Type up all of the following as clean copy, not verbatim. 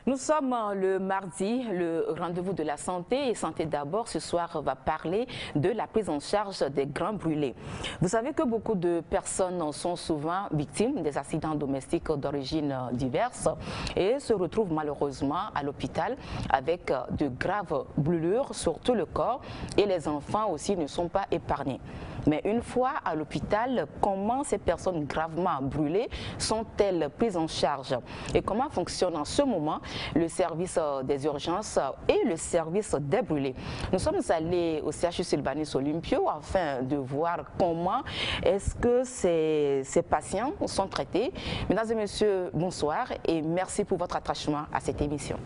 Nous sommes le mardi, le rendez-vous de la santé et Santé d'abord. Ce soir, va parler de la prise en charge des grains brûlés. Vous savez que beaucoup de personnes sont souvent victimes des accidents domestiques d'origine diverses et se retrouvent malheureusement à l'hôpital avec de graves brûlures sur tout le corps, et les enfants aussi ne sont pas épargnés. Mais une fois à l'hôpital, comment ces personnes gravement brûlées sont-elles prises en charge et comment fonctionne en ce moment le service des urgences et le service des brûlés? Nous sommes allés au CHU Sylvanus Olympio afin de voir comment est-ce que ces patients sont traités. Mesdames et messieurs, bonsoir et merci pour votre attachement à cette émission.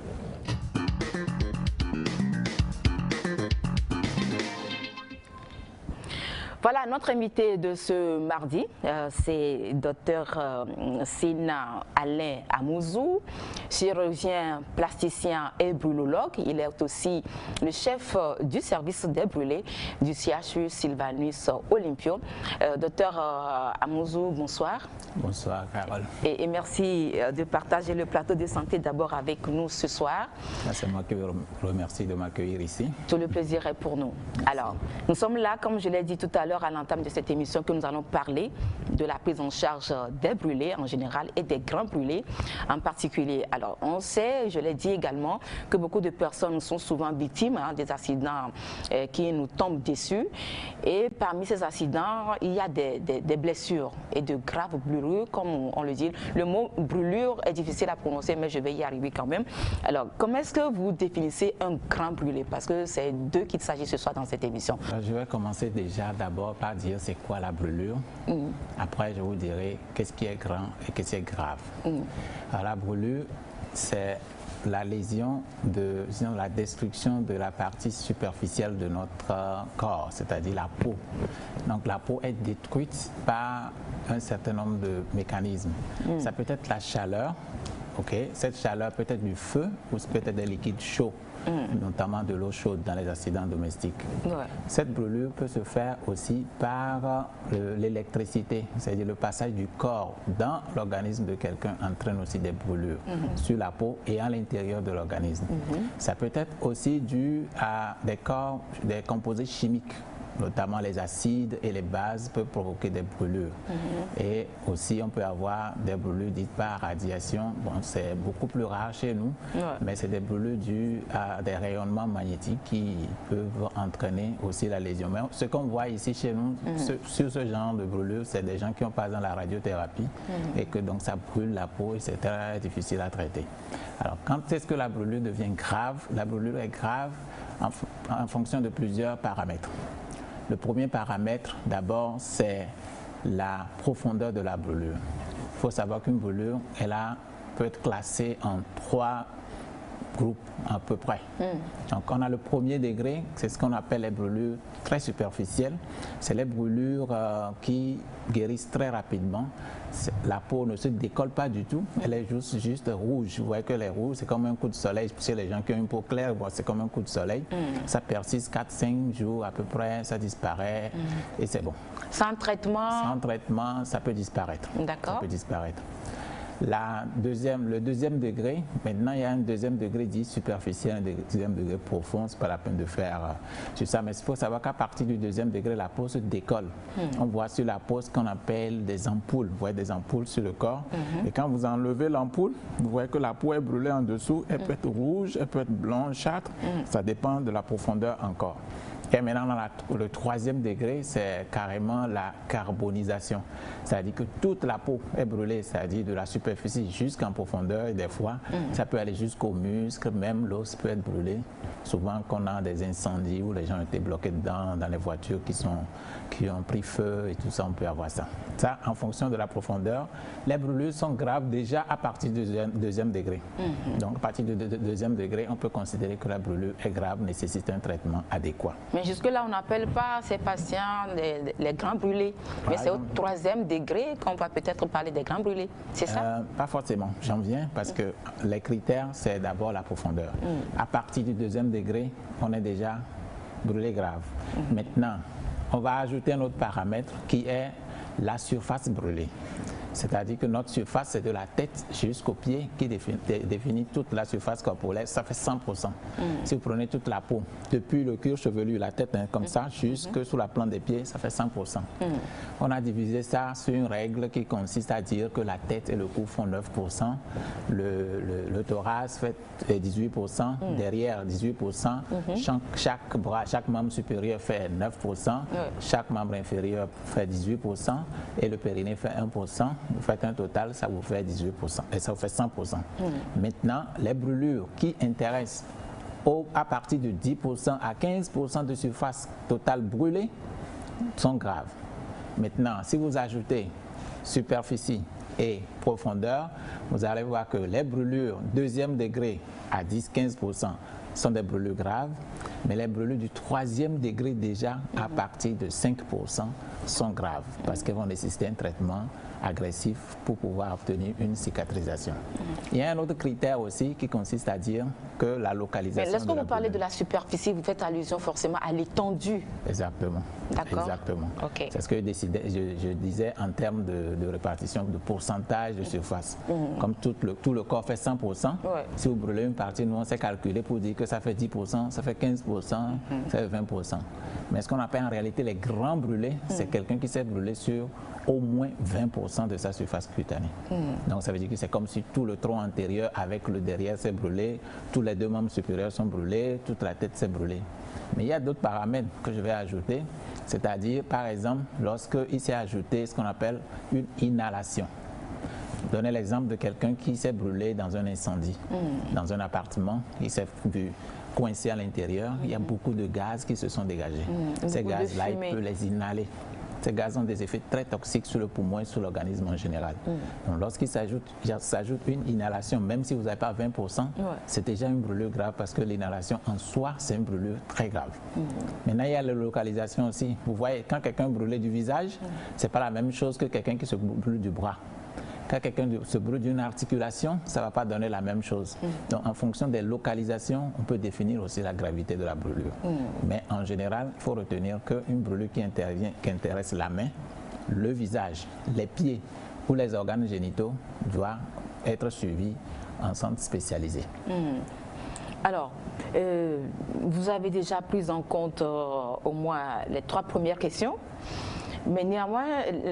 Voilà, notre invité de ce mardi, c'est Dr Sina Alain Amouzou, chirurgien plasticien et brûlologue. Il est aussi le chef du service des brûlés du CHU Sylvanus Olympio. Docteur Amouzou, bonsoir. Bonsoir, Carole. Et merci de partager le plateau de santé d'abord avec nous ce soir. C'est moi qui vous remercie de m'accueillir ici. Tout le plaisir est pour nous. Merci. Alors, nous sommes là, comme je l'ai dit tout à l'heure, à l'entame de cette émission, que nous allons parler de la prise en charge des brûlés en général et des grains brûlés en particulier. Alors, on sait, je l'ai dit également, que beaucoup de personnes sont souvent victimes des accidents qui nous tombent dessus. Et parmi ces accidents, il y a des blessures et de graves brûlures, comme on le dit. Le mot brûlure est difficile à prononcer, mais je vais y arriver quand même. Alors, comment est-ce que vous définissez un grain brûlé? Parce que c'est d'eux qu'il s'agit ce soir dans cette émission. Je vais commencer déjà d'abord par dire c'est quoi la brûlure. Après, je vous dirai qu'est-ce qui est grand et qu'est-ce qui est grave. Alors, la brûlure, c'est la lésion, disons, la destruction de la partie superficielle de notre corps, c'est-à-dire la peau. Donc la peau est détruite par un certain nombre de mécanismes. Ça peut être la chaleur, cette chaleur peut être du feu ou peut être des liquides chauds. Notamment de l'eau chaude dans les accidents domestiques. Cette brûlure peut se faire aussi par l'électricité, c'est-à-dire le passage du corps dans l'organisme de quelqu'un entraîne aussi des brûlures sur la peau et à l'intérieur de l'organisme. Ça peut être aussi dû à des composés chimiques. Notamment les acides et les bases peuvent provoquer des brûlures. Et aussi, on peut avoir des brûlures dites par radiation. Bon, c'est beaucoup plus rare chez nous, mais c'est des brûlures dues à des rayonnements magnétiques qui peuvent entraîner aussi la lésion. Mais ce qu'on voit ici chez nous, sur ce genre de brûlure, c'est des gens qui ont pas dans la radiothérapie et que donc ça brûle la peau et c'est très difficile à traiter. Alors, quand est-ce que la brûlure devient grave? La brûlure est grave en fonction de plusieurs paramètres. Le premier paramètre, d'abord, c'est la profondeur de la brûlure. Il faut savoir qu'une brûlure, peut être classée en 3 groupes à peu près. Donc, on a le premier degré, c'est ce qu'on appelle les brûlures très superficielles. C'est les brûlures qui guérissent très rapidement. La peau ne se décolle pas du tout, elle est juste rouge. Vous voyez que les rouges, c'est comme un coup de soleil. Chez les gens qui ont une peau claire, c'est comme un coup de soleil. Ça persiste 4-5 jours à peu près, ça disparaît et c'est bon. Sans traitement? Sans traitement, ça peut disparaître. D'accord. Ça peut disparaître. Le deuxième degré, maintenant il y a un deuxième degré dit superficiel, un deuxième degré profond, c'est pas la peine de faire sur ça, mais il faut savoir qu'à partir du deuxième degré, la peau se décolle. On voit sur la peau ce qu'on appelle des ampoules, vous voyez des ampoules sur le corps, et quand vous enlevez l'ampoule, vous voyez que la peau est brûlée en dessous, elle peut être rouge, elle peut être blanchâtre, ça dépend de la profondeur encore. Et maintenant, dans le troisième degré, c'est carrément la carbonisation. C'est-à-dire que toute la peau est brûlée, c'est-à-dire de la superficie jusqu'en profondeur. Et des fois, ça peut aller jusqu'aux muscles, même l'os peut être brûlé. Souvent, quand on a des incendies où les gens ont été bloqués dedans, dans les voitures qui ont pris feu et tout ça, on peut avoir ça. Ça, en fonction de la profondeur, les brûlures sont graves déjà à partir du deuxième degré. Donc, à partir du deuxième degré, on peut considérer que la brûlure est grave, nécessite un traitement adéquat. Mais jusque-là, on n'appelle pas ces patients les grains brûlés. Mais c'est au troisième degré qu'on va peut-être parler des grains brûlés. C'est ça? Pas forcément. J'en viens parce que les critères, c'est d'abord la profondeur. À partir du deuxième degré, on est déjà brûlé grave. Maintenant, on va ajouter un autre paramètre qui est la surface brûlée. C'est-à-dire que notre surface, c'est de la tête jusqu'au pied qui définit toute la surface corporelle. Ça fait 100%. Si vous prenez toute la peau, depuis le cuir chevelu, la tête comme ça, jusque sous la plante des pieds, ça fait 100%. On a divisé ça sur une règle qui consiste à dire que la tête et le cou font 9%, le thorax fait 18%, derrière 18%, chaque bras, chaque membre supérieur fait 9%, chaque membre inférieur fait 18% et le périnée fait 1%. Vous faites un total, ça vous fait 18% et ça vous fait 100%. Maintenant, les brûlures qui intéressent à partir de 10% à 15% de surface totale brûlée sont graves. Maintenant, si vous ajoutez superficie et profondeur, vous allez voir que les brûlures deuxième degré à 10-15% sont des brûlures graves, mais les brûlures du troisième degré déjà à partir de 5% sont graves parce qu'elles vont nécessiter un traitement agressif pour pouvoir obtenir une cicatrisation. Il y a un autre critère aussi qui consiste à dire que la localisation. Mais lorsque vous parlez de la superficie, vous faites allusion forcément à l'étendue. Exactement. D'accord. Exactement. Okay. C'est ce que je disais en termes de répartition de pourcentage de surface. Comme tout le corps fait 100%, si vous brûlez une partie, nous on s'est calculé pour dire que ça fait 10%, ça fait 15%, ça fait 20%. Mais ce qu'on appelle en réalité les grands brûlés, c'est quelqu'un qui s'est brûlé sur au moins 20% de sa surface cutanée. Donc ça veut dire que c'est comme si tout le tronc antérieur avec le derrière s'est brûlé, tous les deux membres supérieurs sont brûlés, toute la tête s'est brûlée. Mais il y a d'autres paramètres que je vais ajouter, c'est-à-dire par exemple lorsqu'il s'est ajouté ce qu'on appelle une inhalation. Donnez l'exemple de quelqu'un qui s'est brûlé dans un incendie, dans un appartement, il s'est vu coincé à l'intérieur, il y a beaucoup de gaz qui se sont dégagés. Ces gaz-là, il peut les inhaler. Ces gaz ont des effets très toxiques sur le poumon et sur l'organisme en général. Donc lorsqu'il s'ajoute une inhalation, même si vous n'avez pas 20%, c'est déjà une brûlure grave parce que l'inhalation en soi, c'est une brûlure très grave. Maintenant, il y a la localisation aussi. Vous voyez, quand quelqu'un brûlé du visage, ce n'est pas la même chose que quelqu'un qui se brûle du bras. Quand quelqu'un se brûle d'une articulation, ça ne va pas donner la même chose. Donc, en fonction des localisations, on peut définir aussi la gravité de la brûlure. Mais en général, il faut retenir qu'une brûlure qui intéresse la main, le visage, les pieds ou les organes génitaux doit être suivie en centre spécialisé. Alors, vous avez déjà pris en compte au moins les 3 premières questions. Mais néanmoins,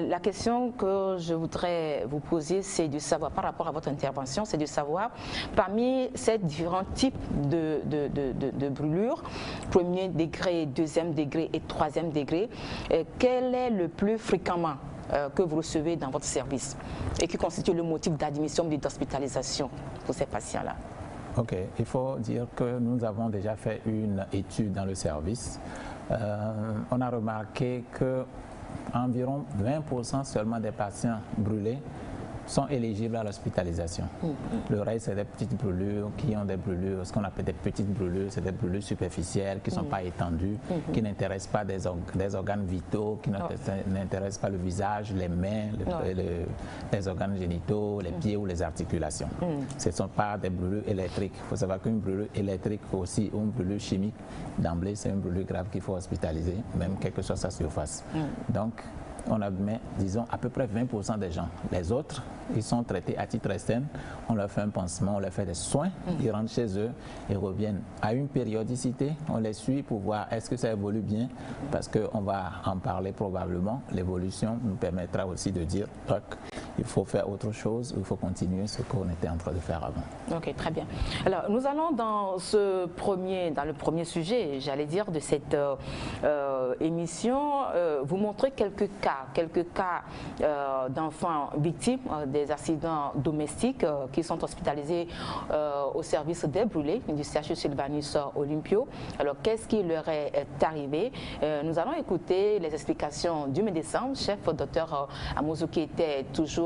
la question que je voudrais vous poser, c'est de savoir, par rapport à votre intervention, c'est de savoir, parmi ces différents types de brûlures, premier degré, deuxième degré et troisième degré, quel est le plus fréquemment que vous recevez dans votre service et qui constitue le motif d'admission et d'hospitalisation pour ces patients-là? Ok, il faut dire que nous avons déjà fait une étude dans le service. On a remarqué que environ 20% seulement des patients brûlés sont éligibles à l'hospitalisation. Le reste, c'est des petites brûlures qui ont des brûlures, ce qu'on appelle des petites brûlures, c'est des brûlures superficielles qui ne sont pas étendues, qui n'intéressent pas des organes vitaux, qui n'intéressent pas le visage, les mains, les organes génitaux, les pieds ou les articulations. Ce ne sont pas des brûlures électriques. Il faut savoir qu'une brûlure électrique aussi, ou une brûlure chimique, d'emblée, c'est une brûlure grave qu'il faut hospitaliser, même quelle que soit sa surface. Donc, on admet, disons, à peu près 20% des gens. Les autres, ils sont traités à titre externe, on leur fait un pansement, on leur fait des soins, ils rentrent chez eux et reviennent à une périodicité, on les suit pour voir est-ce que ça évolue bien, parce qu'on va en parler probablement. L'évolution nous permettra aussi de dire il faut faire autre chose, il faut continuer ce qu'on était en train de faire avant. Ok, très bien. Alors, nous allons dans le premier sujet, j'allais dire, de cette émission, vous montrer quelques cas d'enfants victimes des accidents domestiques qui sont hospitalisés au service des brûlés du CHU Sylvanus Olympio. Alors, qu'est-ce qui leur est arrivé? Nous allons écouter les explications du médecin, chef docteur Amouzou, qui était toujours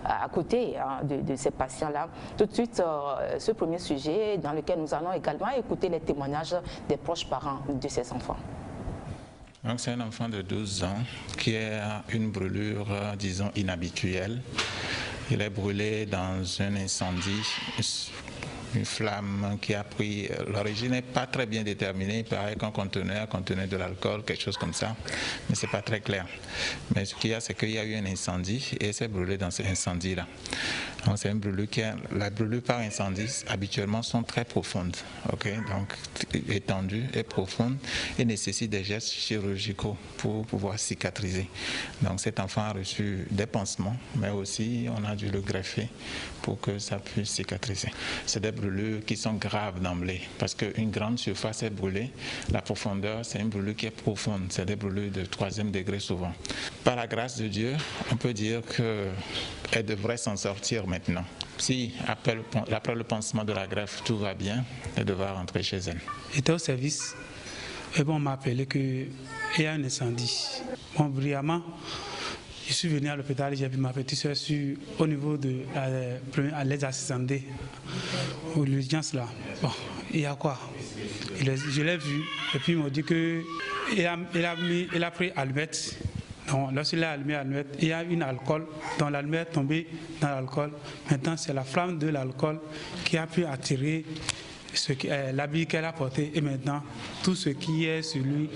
à côté de ces patients-là. Tout de suite, ce premier sujet dans lequel nous allons également écouter les témoignages des proches parents de ces enfants. Donc c'est un enfant de 12 ans qui a une brûlure, disons, inhabituelle. Il est brûlé dans un incendie une flamme qui a pris, l'origine n'est pas très bien déterminée, il paraît qu'un conteneur contenait de l'alcool, quelque chose comme ça, mais c'est pas très clair. Mais ce qu'il y a, c'est qu'il y a eu un incendie et c'est brûlé dans cet incendie-là. Donc c'est une brûlure la brûlure par incendie habituellement sont très profondes, donc étendues et profondes et nécessitent des gestes chirurgicaux pour pouvoir cicatriser. Donc cet enfant a reçu des pansements, mais aussi on a dû le greffer pour que ça puisse cicatriser. C'est des brûlures qui sont graves d'emblée parce qu'une grande surface est brûlée, la profondeur c'est une brûlure qui est profonde, c'est des brûlures de 3e degré souvent. Par la grâce de Dieu, on peut dire qu'elle devrait s'en sortir maintenant. Si après le pansement de la greffe tout va bien, elle devra rentrer chez elle. J'étais au service et on m'a appelé qu'il y a un incendie. Bon, brillamment, je suis venu à l'hôpital, j'ai vu ma petite soeur au niveau de l'aide assistante ou l'urgence là. Bon, il y a quoi? Je l'ai vu et puis il m'a dit qu'il a pris allumette. Donc, lorsqu'il a allumé l'allumette, il y a une alcool, donc l'allumette est tombée dans l'alcool. Maintenant, c'est la flamme de l'alcool qui a pu attirer l'habit qu'elle a porté et maintenant, tout ce qui est sur lui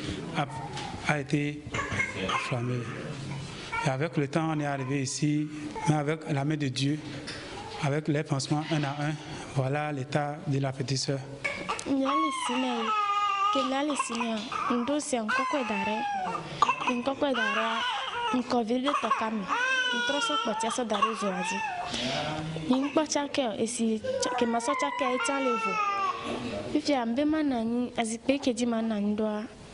a été enflammé. Et avec le temps, on est arrivé ici, mais avec la main de Dieu, avec les pansements un à un, voilà l'état de la petite sœur.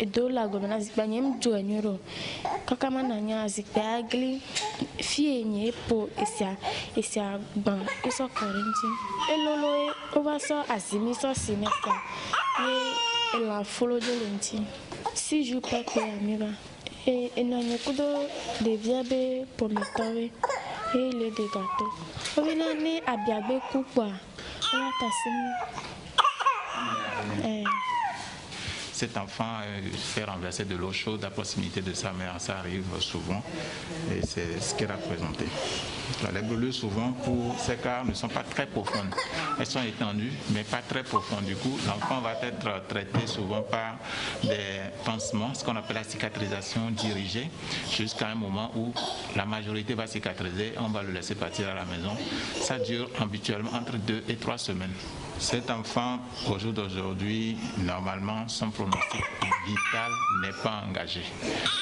Edo la gomena zikpa nyem jo enyoro kaka mananya zikpa agli fie nye po esia ban eso korinti elolo ova so azimi so semester ye la follow de lenti si je peux que amiba et enanye kudo de viabe pour le tawe et le de gâteau ovina ne abiagbe kupa ona tasimi Cet enfant fait renverser de l'eau chaude à proximité de sa mère, ça arrive souvent et c'est ce qu'elle a présenté. Les brûlures souvent pour ces cas ne sont pas très profondes, elles sont étendues mais pas très profondes. Du coup, l'enfant va être traité souvent par des pansements, ce qu'on appelle la cicatrisation dirigée, jusqu'à un moment où la majorité va cicatriser, on va le laisser partir à la maison. Ça dure habituellement entre 2 et 3 semaines. Cet enfant, au jour d'aujourd'hui, normalement, son pronostic vital n'est pas engagé.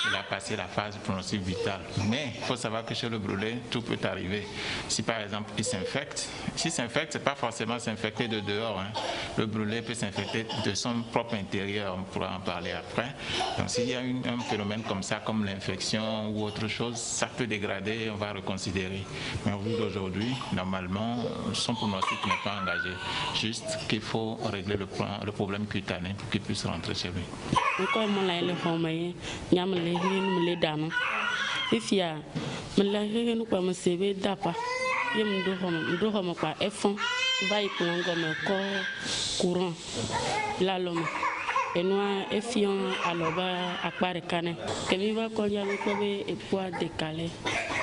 Il a passé la phase du pronostic vital. Mais il faut savoir que chez le brûlé, tout peut arriver. Si par exemple, il s'infecte, s'il s'infecte, ce n'est pas forcément s'infecter de dehors. Le brûlé peut s'infecter de son propre intérieur, on pourra en parler après. Donc s'il y a un phénomène comme ça, comme l'infection ou autre chose, ça peut dégrader et on va reconsidérer. Mais au jour d'aujourd'hui, normalement, son pronostic n'est pas engagé. Juste qu'il faut régler le problème cutané pour qu'il puisse rentrer chez lui.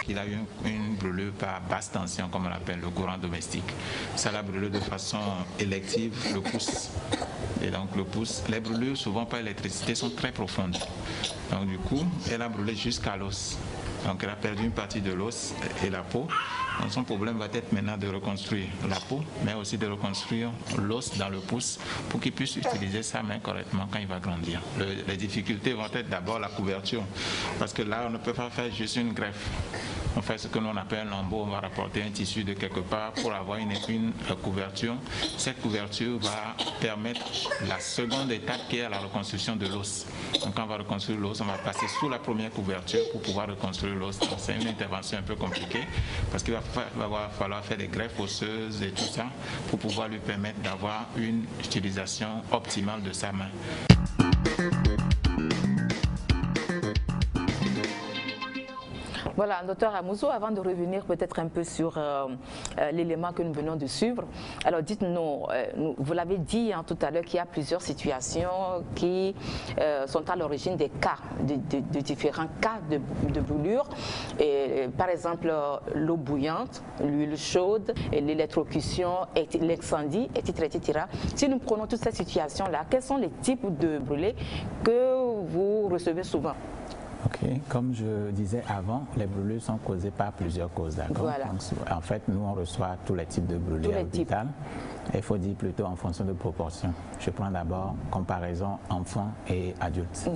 Il a eu une brûlure par basse tension, comme on l'appelle, le courant domestique. Ça l'a brûlé de façon élective, le pouce. Et donc le pouce, les brûlures souvent par électricité sont très profondes. Donc du coup, elle a brûlé jusqu'à l'os. Donc elle a perdu une partie de l'os et la peau. Donc son problème va être maintenant de reconstruire la peau, mais aussi de reconstruire l'os dans le pouce pour qu'il puisse utiliser sa main correctement quand il va grandir. Les difficultés vont être d'abord la couverture, parce que là on ne peut pas faire juste une greffe. On fait ce que l'on appelle un lambeau, on va rapporter un tissu de quelque part pour avoir une couverture. Cette couverture va permettre la seconde étape qui est la reconstruction de l'os. Donc quand on va reconstruire l'os, on va passer sous la première couverture pour pouvoir reconstruire l'os. C'est une intervention un peu compliquée parce qu'il va falloir faire des greffes osseuses et tout ça pour pouvoir lui permettre d'avoir une utilisation optimale de sa main. Voilà, docteur Amouzo, avant de revenir peut-être un peu sur l'élément que nous venons de suivre, alors dites-nous, vous l'avez dit tout à l'heure qu'il y a plusieurs situations qui sont à l'origine des cas, de différents cas de brûlure. Par exemple, l'eau bouillante, l'huile chaude, l'électrocution, l'incendie, etc. Si nous prenons toutes ces situations-là, quels sont les types de brûlés que vous recevez souvent? Ok, comme je disais avant, les brûlures sont causées par plusieurs causes, d'accord? Voilà. En fait, nous, on reçoit tous les types de brûlures à l'hôpital. Il faut dire plutôt en fonction de proportions. Je prends d'abord comparaison enfants et adultes.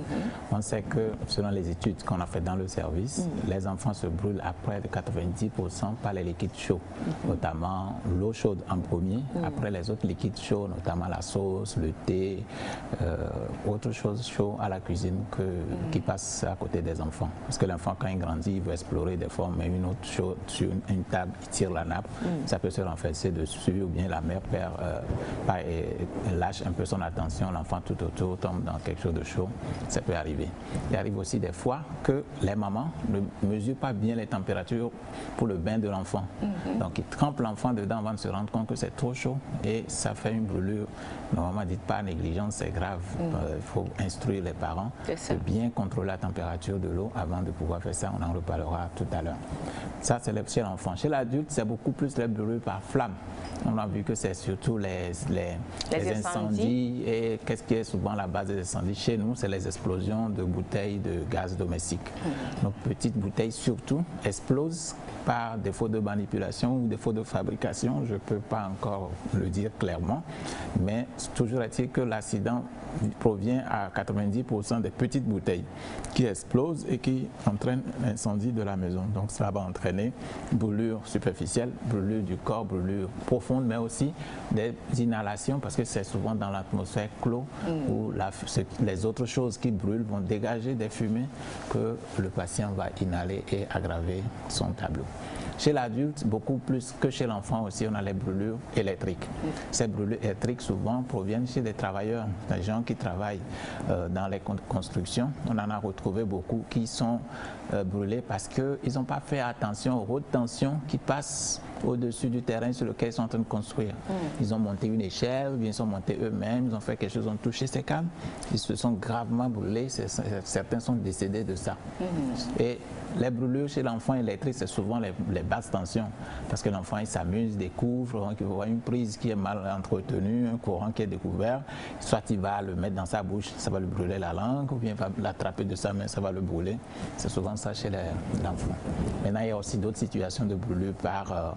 On sait que selon les études qu'on a faites dans le service, les enfants se brûlent à près de 90% par les liquides chauds, notamment l'eau chaude en premier, après les autres liquides chauds, notamment la sauce, le thé, autre chose chaud à la cuisine qui passe à côté des enfants. Parce que l'enfant, quand il grandit, il veut explorer des formes, mais une autre chose sur une table, il tire la nappe, ça peut se renverser dessus, ou bien la mère lâche un peu son attention, l'enfant tout autour tombe dans quelque chose de chaud, ça peut arriver. Il arrive aussi des fois que les mamans ne mesurent pas bien les températures pour le bain de l'enfant. Donc ils trempent l'enfant dedans avant de se rendre compte que c'est trop chaud et ça fait une brûlure. Normalement, dites pas négligence, c'est grave. Il faut instruire les parents de bien contrôler la température de l'eau avant de pouvoir faire ça. On en reparlera tout à l'heure. Ça, c'est chez l'enfant. Chez l'adulte, c'est beaucoup plus les brûlures par flamme. On a vu que c'est surtout les incendies. Et qu'est-ce qui est souvent la base des incendies chez nous? C'est les explosions de bouteilles de gaz domestique. Nos petites bouteilles surtout explosent par défaut de manipulation ou défaut de fabrication. Je ne peux pas encore le dire clairement, mais toujours est-il que l'accident provient à 90% des petites bouteilles qui explosent et qui entraînent l'incendie de la maison. Donc ça va entraîner brûlure superficielle, brûlure du corps, brûlure profonde, mais aussi des inhalations parce que c'est souvent dans l'atmosphère clos où les autres choses qui brûlent vont dégager des fumées que le patient va inhaler et aggraver son tableau. Chez l'adulte, beaucoup plus que chez l'enfant aussi, on a les brûlures électriques. Ces brûlures électriques souvent proviennent chez des travailleurs, des gens qui travaillent dans les constructions. On en a retrouvé beaucoup qui sont brûlés parce qu'ils n'ont pas fait attention aux hautes tensions qui passent au-dessus du terrain sur lequel ils sont en train de construire. Ils ont monté une échelle, ils sont montés eux-mêmes, ils ont fait quelque chose, ils ont touché ces câbles, ils se sont gravement brûlés, certains sont décédés de ça. Et les brûlures chez l'enfant électrique, c'est souvent les basses tensions, parce que l'enfant il s'amuse, découvre, il voit une prise qui est mal entretenue, un courant qui est découvert, soit il va le mettre dans sa bouche, ça va lui brûler la langue, ou bien il va l'attraper de sa main, ça va le brûler. C'est souvent ça chez l'enfant. Maintenant, il y a aussi d'autres situations de brûlure par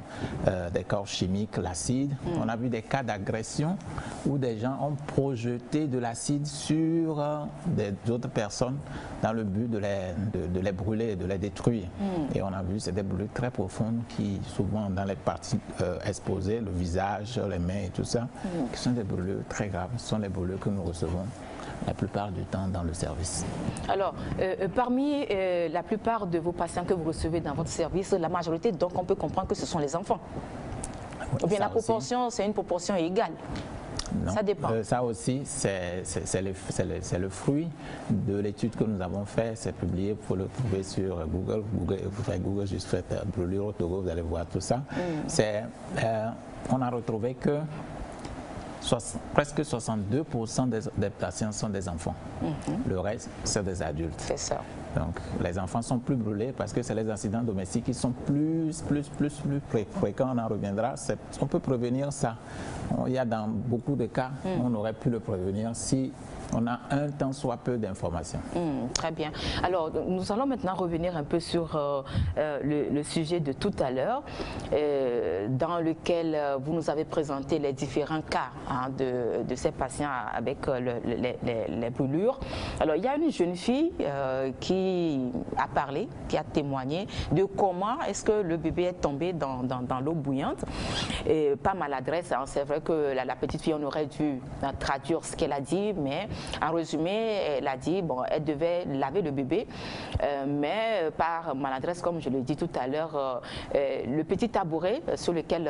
des corps chimiques, l'acide. On a vu des cas d'agression où des gens ont projeté de l'acide sur d'autres personnes dans le but de les brûler, de les détruire. Et on a vu, c'est des brûlures très profondes qui, souvent dans les parties exposées, le visage, les mains et tout ça, qui sont des brûlures très graves. Ce sont les brûlures que nous recevons la plupart du temps dans le service. Alors, parmi la plupart de vos patients que vous recevez dans votre service, la majorité, donc on peut comprendre que ce sont les enfants. Ou bien la proportion, c'est une proportion égale. Non. Ça dépend. Ça aussi, c'est le fruit de l'étude que nous avons faite. C'est publié, il faut le trouver sur Google. Vous faites Google, juste faites brûlure autogo, vous allez voir tout ça. On a retrouvé que presque 62% des patients sont des enfants. Le reste, c'est des adultes. C'est ça. Donc, les enfants sont plus brûlés parce que c'est les incidents domestiques qui sont plus fréquents. On en reviendra. On peut prévenir ça. Il y a dans beaucoup de cas, on aurait pu le prévenir si on a un tant soit peu d'informations. Très bien. Alors, nous allons maintenant revenir un peu sur le sujet de tout à l'heure, dans lequel vous nous avez présenté les différents cas de ces patients avec les brûlures. Alors, il y a une jeune fille qui a parlé, qui a témoigné de comment est-ce que le bébé est tombé dans l'eau bouillante. Et pas maladresse, hein. C'est vrai que la petite fille, on aurait dû traduire ce qu'elle a dit, mais en résumé, elle a dit, bon, elle devait laver le bébé, mais par maladresse, comme je l'ai dit tout à l'heure, le petit tabouret sur lequel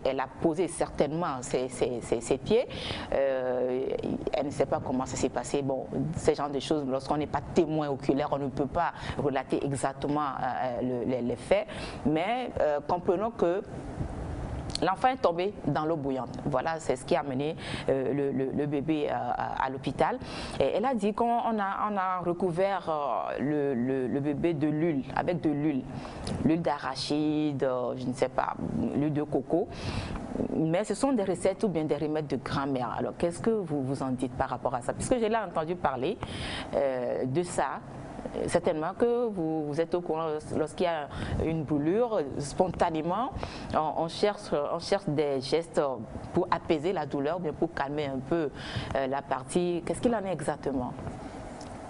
elle a posé certainement ses pieds, elle ne sait pas comment ça s'est passé. Bon, ce genre de choses, lorsqu'on n'est pas témoin oculaire, on ne peut pas relater exactement les faits, mais comprenons que l'enfant est tombé dans l'eau bouillante. Voilà, c'est ce qui a amené le bébé à l'hôpital. Et elle a dit qu'on a recouvert le bébé de l'huile, avec de l'huile d'arachide, je ne sais pas, l'huile de coco. Mais ce sont des recettes ou bien des remèdes de grand-mère. Alors, qu'est-ce que vous en dites par rapport à ça? Puisque j'ai là entendu parler de ça. Certainement que vous êtes au courant, lorsqu'il y a une brûlure, spontanément, on cherche des gestes pour apaiser la douleur, bien pour calmer un peu la partie. Qu'est-ce qu'il en est exactement?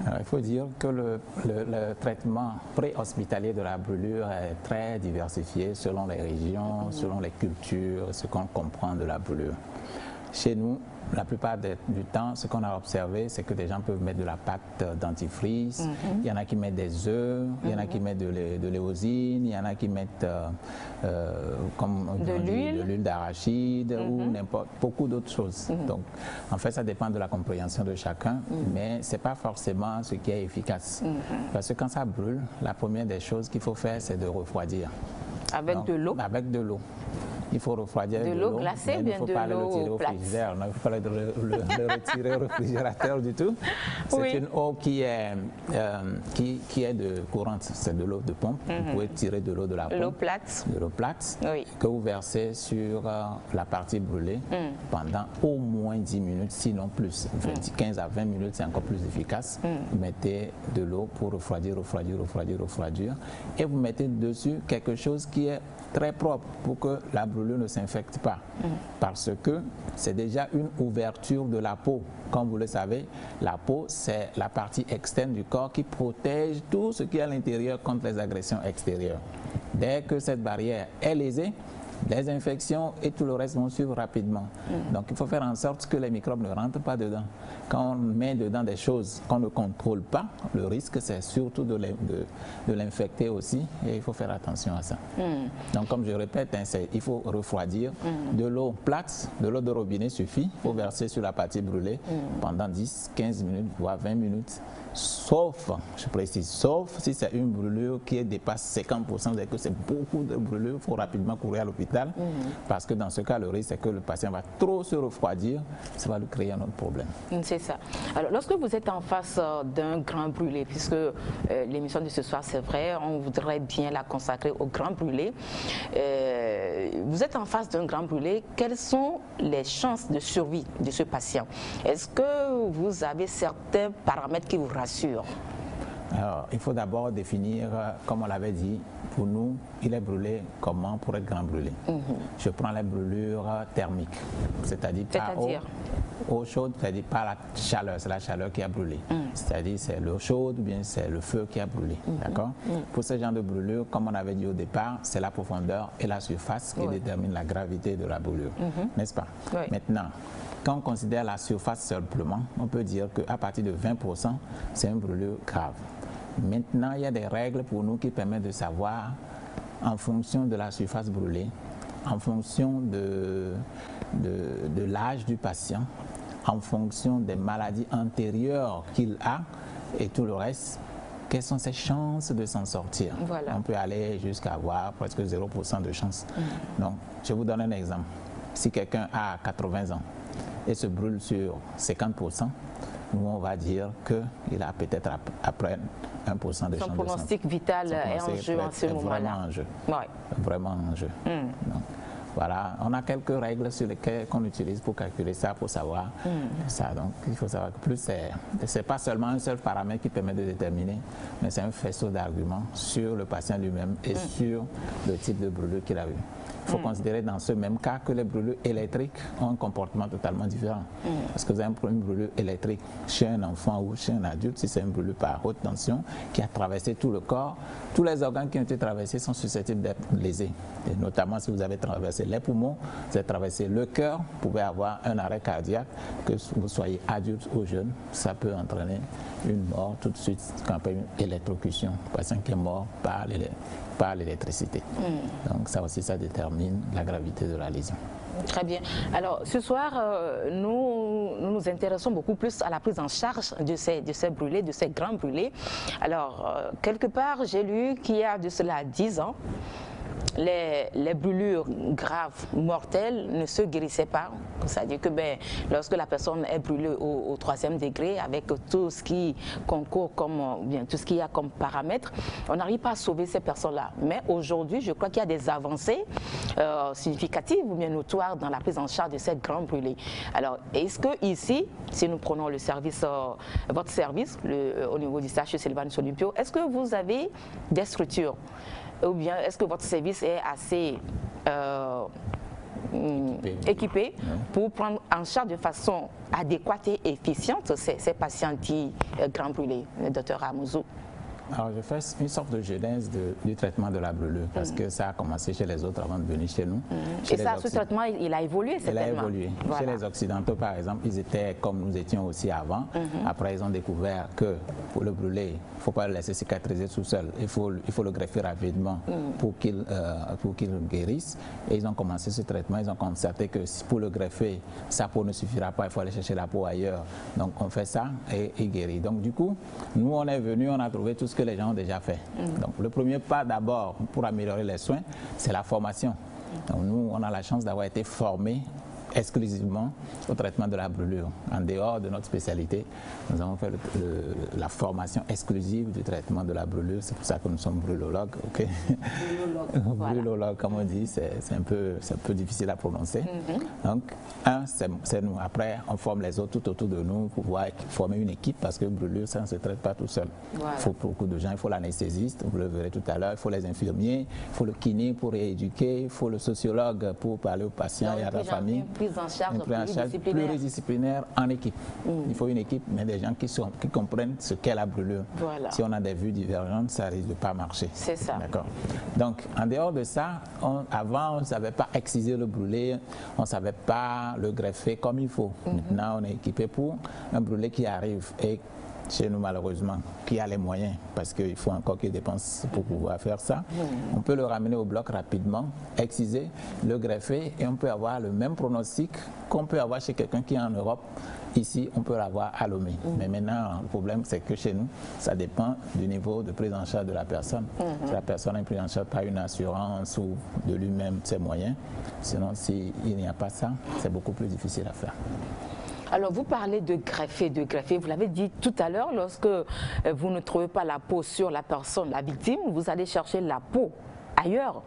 Alors, il faut dire que le traitement préhospitalier de la brûlure est très diversifié selon les régions, selon les cultures, ce qu'on comprend de la brûlure. Chez nous, la plupart du temps, ce qu'on a observé, c'est que des gens peuvent mettre de la pâte dentifrice, il y en a qui mettent des œufs, il y en a qui mettent de l'éosine, il y en a qui mettent de l'huile d'arachide ou beaucoup d'autres choses. Donc, en fait, ça dépend de la compréhension de chacun, mais ce n'est pas forcément ce qui est efficace. Parce que quand ça brûle, la première des choses qu'il faut faire, c'est de refroidir. Avec de l'eau? Avec de l'eau. Il faut refroidir de l'eau glacée, bien de l'eau plate. Il ne faut pas le retirer au frigidaire, non, il ne faut pas le retirer au réfrigérateur du tout. C'est une eau qui est de courante, c'est de l'eau de pompe. Vous pouvez tirer de l'eau de la pompe. L'eau plate. De l'eau plate, que vous versez sur la partie brûlée pendant au moins 10 minutes, sinon plus. 15 à 20 minutes, c'est encore plus efficace. Vous mettez de l'eau pour refroidir. Et vous mettez dessus quelque chose qui est très propre pour que la brûlure ne s'infecte pas. Parce que c'est déjà une ouverture de la peau. Comme vous le savez, la peau, c'est la partie externe du corps qui protège tout ce qui est à l'intérieur contre les agressions extérieures. Dès que cette barrière est lésée, les infections et tout le reste vont suivre rapidement. Donc il faut faire en sorte que les microbes ne rentrent pas dedans. Quand on met dedans des choses qu'on ne contrôle pas, le risque c'est surtout de l'infecter aussi et il faut faire attention à ça. Donc comme je répète, il faut refroidir. De l'eau plate, de l'eau de robinet suffit. Il faut verser sur la partie brûlée pendant 10, 15 minutes, voire 20 minutes. Sauf, je précise, sauf si c'est une brûlure qui dépasse 50%, et que c'est beaucoup de brûlure, il faut rapidement courir à l'hôpital parce que dans ce cas, le risque c'est que le patient va trop se refroidir, ça va lui créer un autre problème. C'est ça. Alors, lorsque vous êtes en face d'un grand brûlé, puisque l'émission de ce soir, c'est vrai, on voudrait bien la consacrer au grand brûlé, vous êtes en face d'un grand brûlé, quelles sont les chances de survie de ce patient? Est-ce que vous avez certains paramètres qui vous rassurent? Alors, il faut d'abord définir, comme on l'avait dit, pour nous, il est brûlé comment pour être grand brûlé. Je prends les brûlures thermiques, c'est-à-dire eau chaude, c'est-à-dire pas la chaleur, c'est la chaleur qui a brûlé. C'est-à-dire c'est l'eau chaude ou bien c'est le feu qui a brûlé. D'accord? Pour ce genre de brûlure, comme on avait dit au départ, c'est la profondeur et la surface qui déterminent la gravité de la brûlure, n'est-ce pas? Maintenant, quand on considère la surface simplement, on peut dire qu'à partir de 20%, c'est une brûlure grave. Maintenant, il y a des règles pour nous qui permettent de savoir, en fonction de la surface brûlée, en fonction de l'âge du patient, en fonction des maladies antérieures qu'il a et tout le reste, quelles sont ses chances de s'en sortir. On peut aller jusqu'à avoir presque 0% de chance. Donc, je vous donne un exemple. Si quelqu'un a 80 ans, et se brûle sur 50%, nous on va dire qu'il a peut-être après 1% de chance. Son pronostic vital est en jeu en ce moment-là. Vraiment en jeu. Vraiment en jeu. Donc, voilà, on a quelques règles sur lesquelles qu'on utilise pour calculer ça, pour savoir ça. Donc il faut savoir que plus c'est pas seulement un seul paramètre qui permet de déterminer, mais c'est un faisceau d'arguments sur le patient lui-même et sur le type de brûlure qu'il a eu. il faut considérer dans ce même cas que les brûlures électriques ont un comportement totalement différent. Parce que vous avez une brûlure électrique chez un enfant ou chez un adulte, si c'est une brûlure par haute tension qui a traversé tout le corps, tous les organes qui ont été traversés sont susceptibles d'être lésés. Et notamment si vous avez traversé les poumons, vous avez traversé le cœur, vous pouvez avoir un arrêt cardiaque, que vous soyez adulte ou jeune, ça peut entraîner une mort tout de suite, qu'on appelle une électrocution, le patient qui est mort par l'électricité. Donc ça aussi, ça détermine la gravité de la lésion. Très bien. Alors, ce soir, nous intéressons beaucoup plus à la prise en charge de ces brûlés, de ces grands brûlés. Alors, quelque part, j'ai lu qu'il y a de cela 10 ans, les brûlures graves, mortelles, ne se guérissaient pas. C'est-à-dire que lorsque la personne est brûlée au 3e degré, avec tout ce qui concourt tout ce qu'il y a comme paramètres, on n'arrive pas à sauver ces personnes-là. Mais aujourd'hui, je crois qu'il y a des avancées significatives ou bien notoires dans la prise en charge de ces grands brûlés. Alors, est-ce que ici, si nous prenons le service, votre service, au niveau du CHU Sylvanus Olympio, est-ce que vous avez des structures? Ou bien est-ce que votre service est assez équipé pour prendre en charge de façon adéquate et efficiente ces patients qui grands brûlés, le docteur Amouzou? Alors, je fais une sorte de genèse du traitement de la brûlure parce que ça a commencé chez les autres avant de venir chez nous. Et ça, ce traitement, il a évolué, certainement. Il a évolué. Voilà. Chez les Occidentaux, par exemple, ils étaient comme nous étions aussi avant. Après, ils ont découvert que pour le brûler, il ne faut pas le laisser cicatriser tout seul. Il faut le greffer rapidement pour qu'il guérisse. Et ils ont commencé ce traitement. Ils ont constaté que pour le greffer, sa peau ne suffira pas. Il faut aller chercher la peau ailleurs. Donc, on fait ça et il guérit. Donc, du coup, nous, on est venus, on a trouvé tout ce que les gens ont déjà fait. Donc le premier pas d'abord pour améliorer les soins, c'est la formation. Donc nous, on a la chance d'avoir été formés exclusivement au traitement de la brûlure. En dehors de notre spécialité, nous avons fait la formation exclusive du traitement de la brûlure. C'est pour ça que nous sommes brûlologues. Okay? Brûlologues, comme on dit, c'est un peu difficile à prononcer. Donc, c'est nous. Après, on forme les autres tout autour de nous pour pouvoir former une équipe parce que brûlure, ça ne se traite pas tout seul. Voilà. Il faut beaucoup de gens. Il faut l'anesthésiste, vous le verrez tout à l'heure. Il faut les infirmiers, il faut le kiné pour rééduquer, il faut le sociologue pour parler aux patients et à la famille. Prise en charge pluridisciplinaire en équipe. Il faut une équipe, mais des gens qui comprennent ce qu'est la brûlure. Voilà. Si on a des vues divergentes, ça risque de ne pas marcher. C'est ça. D'accord. Donc, en dehors de ça, avant, on ne savait pas exciser le brûlé, on ne savait pas le greffer comme il faut. Maintenant, on est équipé pour un brûlé qui arrive et chez nous malheureusement, qui a les moyens, parce qu'il faut encore qu'il dépense pour pouvoir faire ça. On peut le ramener au bloc rapidement, exciser, le greffer et on peut avoir le même pronostic qu'on peut avoir chez quelqu'un qui est en Europe. Ici, on peut l'avoir à Lomé. Mais maintenant, le problème, c'est que chez nous, ça dépend du niveau de prise en charge de la personne. Si la personne est prise en charge par une assurance ou de lui-même ses moyens, sinon, s'il n'y a pas ça, c'est beaucoup plus difficile à faire. Alors, vous parlez de greffer, vous l'avez dit tout à l'heure, lorsque vous ne trouvez pas la peau sur la personne, la victime, vous allez chercher la peau ailleurs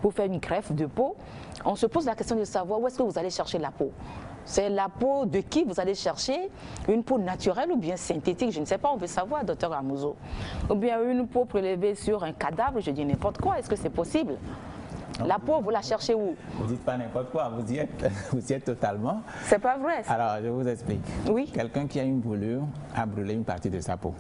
pour faire une greffe de peau. On se pose la question de savoir où est-ce que vous allez chercher la peau. C'est la peau de qui vous allez chercher? Une peau naturelle ou bien synthétique? Je ne sais pas, on veut savoir, docteur Amouzou. Ou bien une peau prélevée sur un cadavre, je dis n'importe quoi, est-ce que c'est possible? La peau, vous la cherchez où? Vous dites pas n'importe quoi, vous y êtes totalement. C'est pas vrai. Alors, je vous explique. Oui. Quelqu'un qui a une brûlure a brûlé une partie de sa peau.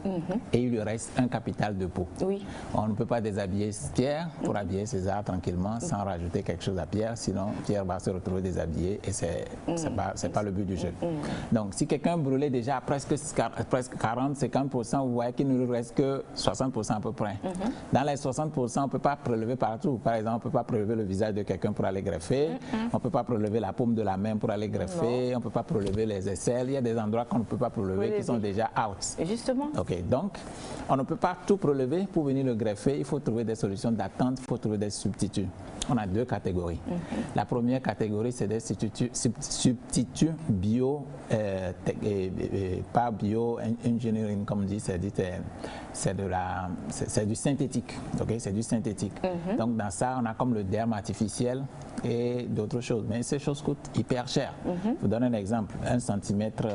Et il lui reste un capital de peau. Oui. On ne peut pas déshabiller Pierre pour habiller César tranquillement sans rajouter quelque chose à Pierre, sinon Pierre va se retrouver déshabillé et c'est pas le but du jeu. Donc, si quelqu'un brûlé déjà presque 40-50%, vous voyez qu'il ne lui reste que 60% à peu près. Dans les 60%, on ne peut pas prélever partout. Par exemple, on ne peut pas prélever le visage de quelqu'un pour aller greffer, on ne peut pas prélever la paume de la main pour aller greffer, on ne peut pas prélever les aisselles, il y a des endroits qu'on ne peut pas prélever qui sont déjà out. Justement. Ok, donc on ne peut pas tout prélever pour venir le greffer, il faut trouver des solutions d'attente, il faut trouver des substituts. On a deux catégories. La première catégorie, c'est des substituts bio, pas bio-engineering, comme on dit, c'est du synthétique. Okay? C'est du synthétique. Donc dans ça, on a comme le derme artificiel et d'autres choses. Mais ces choses coûtent hyper cher. Je vous donne un exemple. 1 centimètre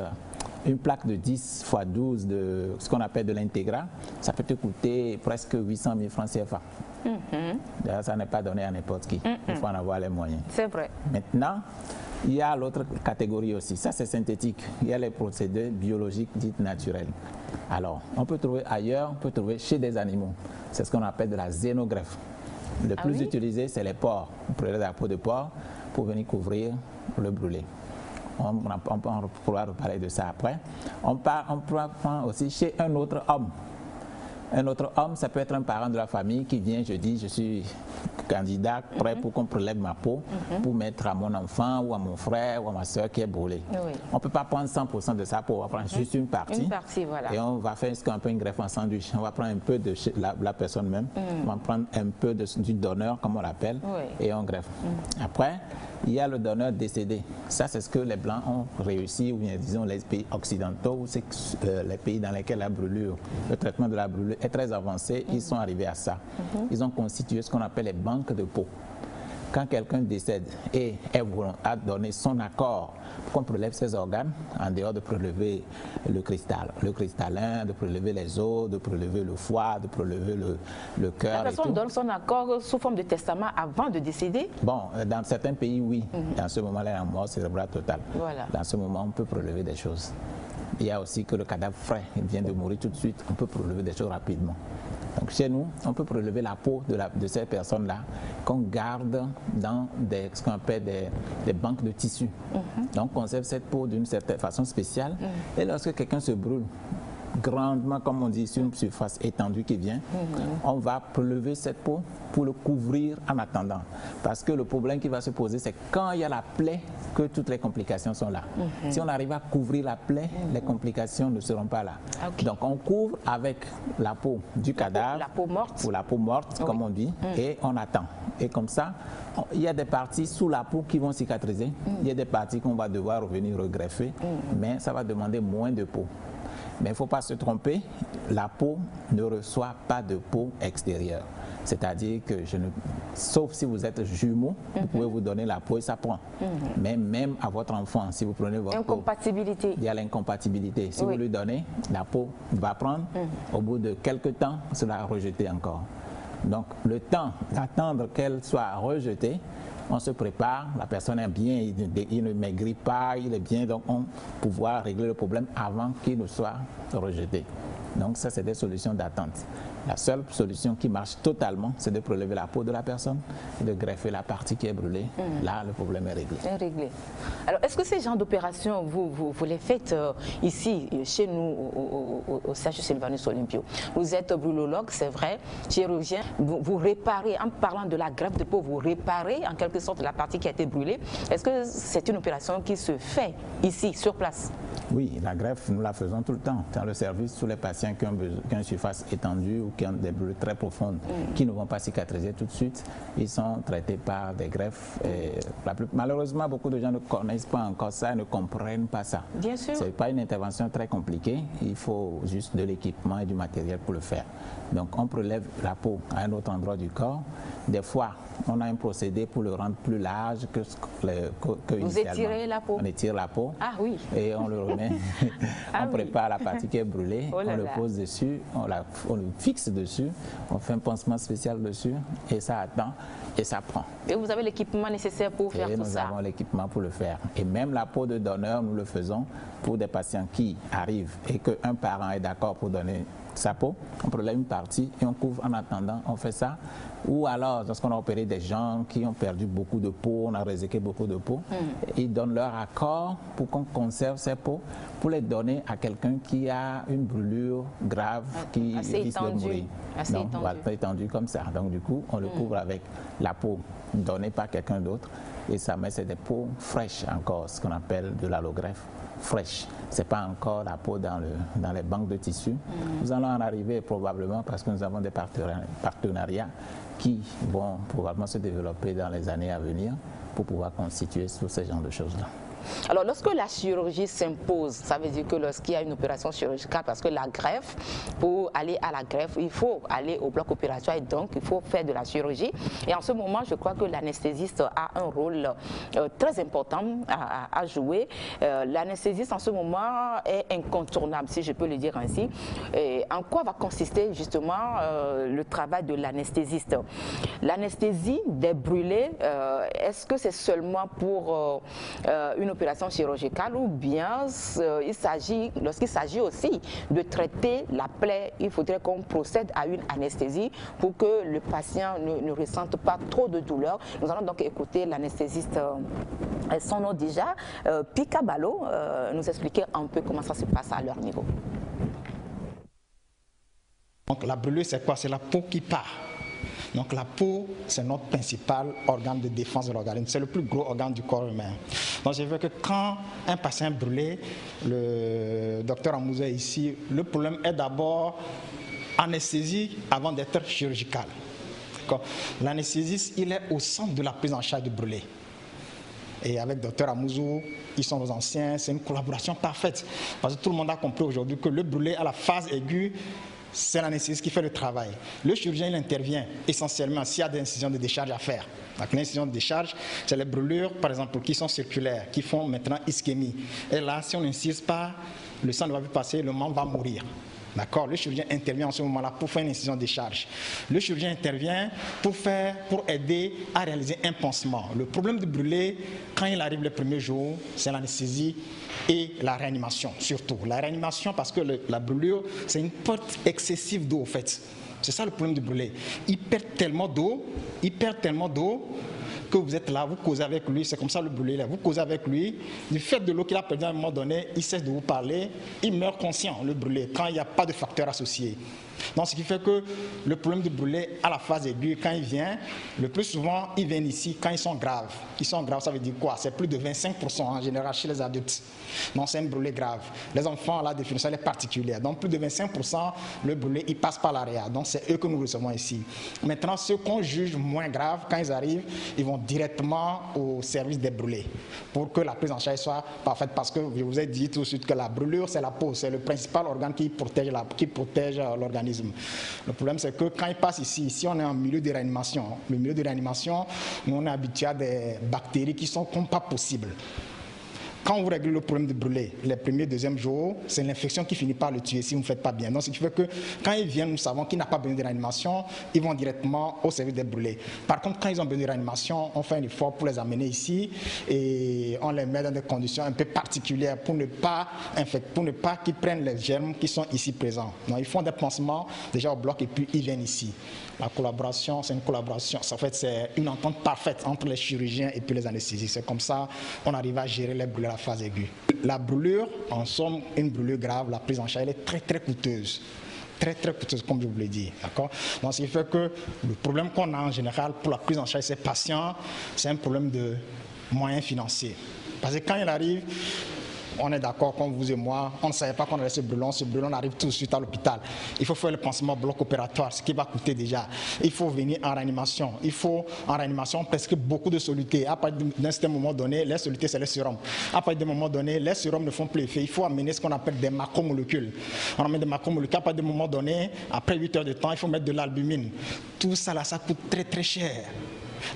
une plaque de 10 x 12 de ce qu'on appelle de l'intégra, ça peut te coûter presque 800 000 francs CFA. D'ailleurs, ça n'est pas donné à n'importe qui. Il faut en avoir les moyens. C'est vrai. Maintenant, il y a l'autre catégorie aussi. Ça, c'est synthétique. Il y a les procédés biologiques dits naturels. Alors, on peut trouver ailleurs, on peut trouver chez des animaux. C'est ce qu'on appelle de la xénogreffe. Le plus utilisé, c'est les porcs. On prenait de la peau de porc pour venir couvrir le brûlé. On pourra reparler de ça après. On prend aussi chez un autre homme. Un autre homme, ça peut être un parent de la famille qui vient, je dis, je suis candidat, prêt pour qu'on prélève ma peau, pour mettre à mon enfant ou à mon frère ou à ma soeur qui est brûlée. On ne peut pas prendre 100% de sa peau, on va prendre juste une partie. Voilà. Et on va faire ce qu'on appelle une greffe en sandwich. On va prendre un peu de la personne même, on va prendre un peu du donneur, comme on l'appelle, et on greffe. Après, il y a le donneur décédé. Ça, c'est ce que les Blancs ont réussi, ou bien disons les pays occidentaux, ou c'est les pays dans lesquels la brûlure, le traitement de la brûlure est très avancé, ils sont arrivés à ça. Ils ont constitué ce qu'on appelle les banques de peau. Quand quelqu'un décède et a donné son accord pour qu'on prélève ses organes, en dehors de prélever le cristallin, de prélever les os, de prélever le foie, de prélever le cœur. La personne donne son accord sous forme de testament avant de décéder? Bon, dans certains pays, oui. Dans ce moment-là, la mort cérébrale totale. Voilà. Dans ce moment, on peut prélever des choses. Il y a aussi que le cadavre frais, il vient de mourir tout de suite, on peut prélever des choses rapidement. Donc chez nous, on peut prélever la peau de ces personnes-là qu'on garde dans ce qu'on appelle des banques de tissus. Donc on conserve cette peau d'une certaine façon spéciale. Et lorsque quelqu'un se brûle grandement, comme on dit, sur une surface étendue qui vient, on va prélever cette peau pour le couvrir en attendant. Parce que le problème qui va se poser, c'est quand il y a la plaie que toutes les complications sont là. Si on arrive à couvrir la plaie, les complications ne seront pas là. Donc on couvre avec la peau du cadavre, la peau morte, ou la peau morte, comme on dit, et on attend. Et comme ça, il y a des parties sous la peau qui vont cicatriser, il y a des parties qu'on va devoir revenir regreffer, mais ça va demander moins de peau. Mais il ne faut pas se tromper, la peau ne reçoit pas de peau extérieure. C'est-à-dire que, sauf si vous êtes jumeaux, vous pouvez vous donner la peau et ça prend. Mais même à votre enfant, si vous prenez votre incompatibilité. Peau, il y a l'incompatibilité. Si vous lui donnez, la peau va prendre. Au bout de quelques temps, cela va rejeter encore. Donc le temps d'attendre qu'elle soit rejetée, on se prépare, la personne est bien, il ne maigrit pas, il est bien, donc on pouvoir régler le problème avant qu'il ne soit rejeté. Donc ça, c'est des solutions d'attente. La seule solution qui marche totalement, c'est de prélever la peau de la personne et de greffer la partie qui est brûlée. Là, le problème est réglé. Alors, est-ce que ces genres d'opérations, vous les faites ici, chez nous, au CHU Sylvanus Olympio? Vous êtes brûlologue, c'est vrai, chirurgien, vous réparez, en parlant de la greffe de peau, vous réparez en quelque sorte la partie qui a été brûlée. Est-ce que c'est une opération qui se fait ici, sur place? Oui, la greffe, nous la faisons tout le temps. Dans le service, tous les patients qui ont une surface étendue ou qui ont des brûlures très profondes, qui ne vont pas cicatriser tout de suite, ils sont traités par des greffes. Et malheureusement, beaucoup de gens ne connaissent pas encore ça et ne comprennent pas ça. Bien sûr. Ce n'est pas une intervention très compliquée, il faut juste de l'équipement et du matériel pour le faire. Donc on prélève la peau à un autre endroit du corps. Des fois, on a un procédé pour le rendre plus large que Vous étirez la peau? On étire la peau. Ah oui. Et on le remet. On prépare la partie qui est brûlée, on le pose dessus, on le fixe dessus, on fait un pansement spécial dessus et ça attend et ça prend. Et vous avez l'équipement nécessaire pour faire tout ça? Nous avons l'équipement pour le faire. Et même la peau de donneur, nous le faisons pour des patients qui arrivent et qu'un parent est d'accord pour donner sa peau, on prélève une partie et on couvre en attendant, on fait ça. Ou alors, lorsqu'on a opéré des gens qui ont perdu beaucoup de peau, on a réséqué beaucoup de peau, ils donnent leur accord pour qu'on conserve ces peaux, pour les donner à quelqu'un qui a une brûlure grave, qui risque de mourir. Donc, voilà, étendu comme ça. Donc, du coup, on le couvre avec la peau donnée par quelqu'un d'autre. Et ça met, c'est des peaux fraîches encore, ce qu'on appelle de l'allogreffe fraîche. Ce n'est pas encore la peau dans les banques de tissus. Nous allons en arriver probablement parce que nous avons des partenariats qui vont probablement se développer dans les années à venir pour pouvoir constituer tous ces genres de choses-là. Alors, lorsque la chirurgie s'impose, ça veut dire que lorsqu'il y a une opération chirurgicale, parce que la greffe, pour aller à la greffe, il faut aller au bloc opératoire et donc il faut faire de la chirurgie. Et en ce moment, je crois que l'anesthésiste a un rôle très important à jouer. L'anesthésiste en ce moment est incontournable, si je peux le dire ainsi. Et en quoi va consister justement le travail de l'anesthésiste? L'anesthésie des brûlés, est-ce que c'est seulement pour une opération chirurgicale ou bien lorsqu'il s'agit aussi de traiter la plaie, il faudrait qu'on procède à une anesthésie pour que le patient ne ressente pas trop de douleur. Nous allons donc écouter l'anesthésiste, son nom déjà, Pika Balo, nous expliquer un peu comment ça se passe à leur niveau. Donc la brûlure, c'est quoi? C'est la peau qui part. Donc la peau, c'est notre principal organe de défense de l'organisme. C'est le plus gros organe du corps humain. Donc je veux que quand un patient est brûlé, le docteur Amouzé ici, le problème est d'abord anesthésie avant d'être chirurgical. L'anesthésiste, il est au centre de la prise en charge du brûlé. Et avec Dr Amouzou, ils sont nos anciens, c'est une collaboration parfaite. Parce que tout le monde a compris aujourd'hui que le brûlé à la phase aiguë, c'est l'anesthésiste qui fait le travail. Le chirurgien, il intervient essentiellement s'il y a des incisions de décharge à faire. Donc l'incision de décharge, c'est les brûlures, par exemple, qui sont circulaires, qui font maintenant ischémie. Et là, si on n'incise pas, le sang ne va plus passer, le membre va mourir. D'accord? Le chirurgien intervient en ce moment-là pour faire une incision de décharge. Le chirurgien intervient pour aider à réaliser un pansement. Le problème du brûlé, quand il arrive les premiers jours, c'est l'anesthésie et la réanimation, surtout. La réanimation, parce que la brûlure, c'est une perte excessive d'eau, en fait. C'est ça le problème du brûlé. Il perd tellement d'eau, que vous êtes là, vous causez avec lui, c'est comme ça le brûlé là, vous causez avec lui, du fait de l'eau qu'il a perdu à un moment donné, il cesse de vous parler, il meurt conscient, le brûlé, quand il n'y a pas de facteur associé. Donc ce qui fait que le problème du brûlé à la phase aiguë, quand il vient, le plus souvent, ils viennent ici quand ils sont graves. Ils sont graves, ça veut dire quoi? C'est plus de 25% en général chez les adultes. Donc c'est un brûlé grave. Les enfants, la définition elle est particulière. Donc plus de 25%, le brûlé, il passe par l'AREA. Donc c'est eux que nous recevons ici. Maintenant, ceux qu'on juge moins graves, quand ils arrivent, ils vont directement au service des brûlés pour que la prise en charge soit parfaite. Parce que je vous ai dit tout de suite que la brûlure, c'est la peau. C'est le principal organe qui protège l'organisme. Le problème, c'est que quand ils passent ici, on est en milieu de réanimation. Le milieu de réanimation, nous, on est habitué à des bactéries qui sont comme pas possibles. Quand vous réglez le problème de brûlé, les premiers, deuxièmes jours, c'est l'infection qui finit par le tuer si vous ne faites pas bien. Donc, ce qui fait que quand ils viennent, nous savons qu'ils n'ont pas besoin de réanimation, ils vont directement au service des brûlés. Par contre, quand ils ont besoin de réanimation, on fait un effort pour les amener ici et on les met dans des conditions un peu particulières pour ne pas qu'ils prennent les germes qui sont ici présents. Donc, ils font des pansements déjà au bloc et puis ils viennent ici. La collaboration, c'est une collaboration. En fait, c'est une entente parfaite entre les chirurgiens et puis les anesthésistes. C'est comme ça qu'on arrive à gérer les brûlures à la phase aiguë. La brûlure, en somme, une brûlure grave, la prise en charge, elle est très très coûteuse. Très très coûteuse, comme je vous l'ai dit. Donc, ce qui fait que le problème qu'on a en général pour la prise en charge de ces patients, c'est un problème de moyens financiers. Parce que quand il arrive, on est d'accord, comme vous et moi, on ne savait pas qu'on avait ce brûlon arrive tout de suite à l'hôpital. Il faut faire le pansement bloc opératoire, ce qui va coûter déjà. Il faut venir en réanimation. Il faut en réanimation presque beaucoup de solutés. À partir d'un certain moment donné, les solutés, c'est les sérums. À partir d'un moment donné, les sérums ne font plus effet. Il faut amener ce qu'on appelle des macromolécules. On amène des macromolécules. À partir d'un moment donné, après 8 heures de temps, il faut mettre de l'albumine. Tout ça, là, ça coûte très très cher.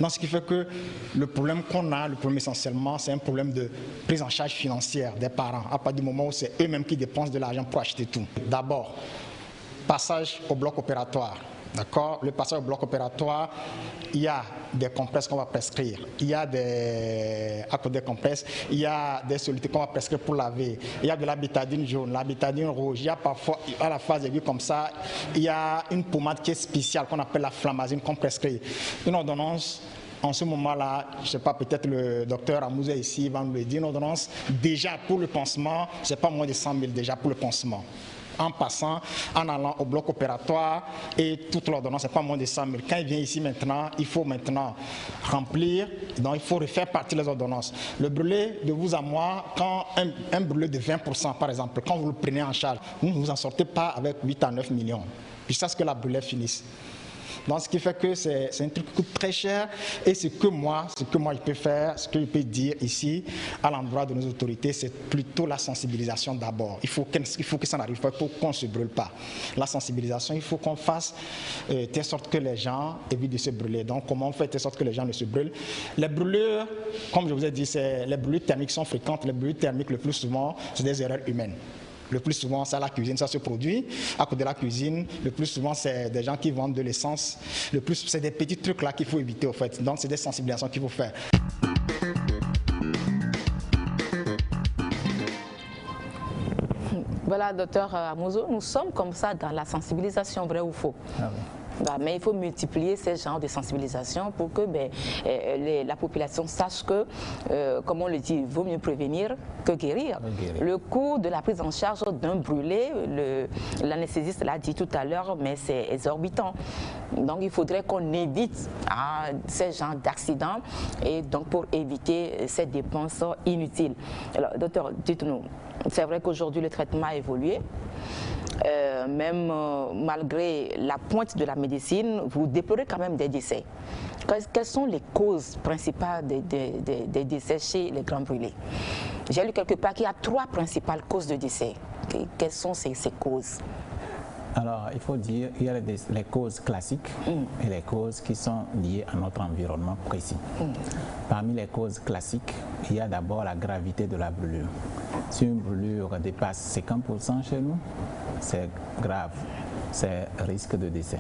Donc, ce qui fait que le problème qu'on a, le problème essentiellement, c'est un problème de prise en charge financière des parents, à partir du moment où c'est eux-mêmes qui dépensent de l'argent pour acheter tout. D'abord, passage au bloc opératoire. D'accord? Le passage au bloc opératoire, il y a des compresses qu'on va prescrire. Il y a à côté des compresses, il y a des solutés qu'on va prescrire pour laver. Il y a de la bétadine jaune, la bétadine rouge. Il y a parfois, à la phase aiguë comme ça, il y a une pommade qui est spéciale qu'on appelle la flamazine qu'on prescrit. Une ordonnance, en ce moment-là, je ne sais pas, peut-être le docteur Amouzé ici va nous le dire, une ordonnance, déjà pour le pansement, c'est pas moins de 100 000 déjà pour le pansement. En passant, en allant au bloc opératoire et toute l'ordonnance, c'est pas moins de 100 000. Quand il vient ici maintenant, il faut maintenant remplir, donc il faut refaire partie des ordonnances. Le brûlé, de vous à moi, quand un brûlé de 20% par exemple, quand vous le prenez en charge, vous ne vous en sortez pas avec 8 à 9 millions. Jusqu'à ce que la brûlée finisse. Donc ce qui fait que c'est un truc qui coûte très cher et ce que moi je peux faire, ce que je peux dire ici à l'endroit de nos autorités, c'est plutôt la sensibilisation d'abord. Il faut que ça n'arrive pas, il faut qu'on ne se brûle pas. La sensibilisation, il faut qu'on fasse telle sorte que les gens évitent de se brûler. Donc comment on fait telle sorte que les gens ne se brûlent? Les brûlures, comme je vous ai dit, les brûlures thermiques sont fréquentes. Les brûlures thermiques, le plus souvent, c'est des erreurs humaines. Le plus souvent, c'est à la cuisine, ça se produit. À côté de la cuisine, le plus souvent, c'est des gens qui vendent de l'essence. Le plus, c'est des petits trucs là qu'il faut éviter, au fait. Donc, c'est des sensibilisations qu'il faut faire. Voilà, docteur Amouzou, nous sommes comme ça dans la sensibilisation, vrai ou faux? Ah oui. Mais il faut multiplier ces genres de sensibilisation pour que la population sache que, comme on le dit, il vaut mieux prévenir que guérir. Le coût de la prise en charge d'un brûlé, l'anesthésiste l'a dit tout à l'heure, mais c'est exorbitant. Donc il faudrait qu'on évite ces genres d'accidents et donc pour éviter ces dépenses inutiles. Alors, docteur, dites-nous, c'est vrai qu'aujourd'hui le traitement a évolué. Même malgré la pointe de la médecine, vous déplorez quand même des décès. Quelles sont les causes principales des décès chez les grands brûlés? J'ai lu quelque part qu'il y a 3 principales causes de décès. Quelles sont ces causes? Alors, il faut dire qu'il y a les causes classiques et les causes qui sont liées à notre environnement précis. Parmi les causes classiques, il y a d'abord la gravité de la brûlure. Si une brûlure dépasse 50% chez nous, c'est grave, c'est risque de décès.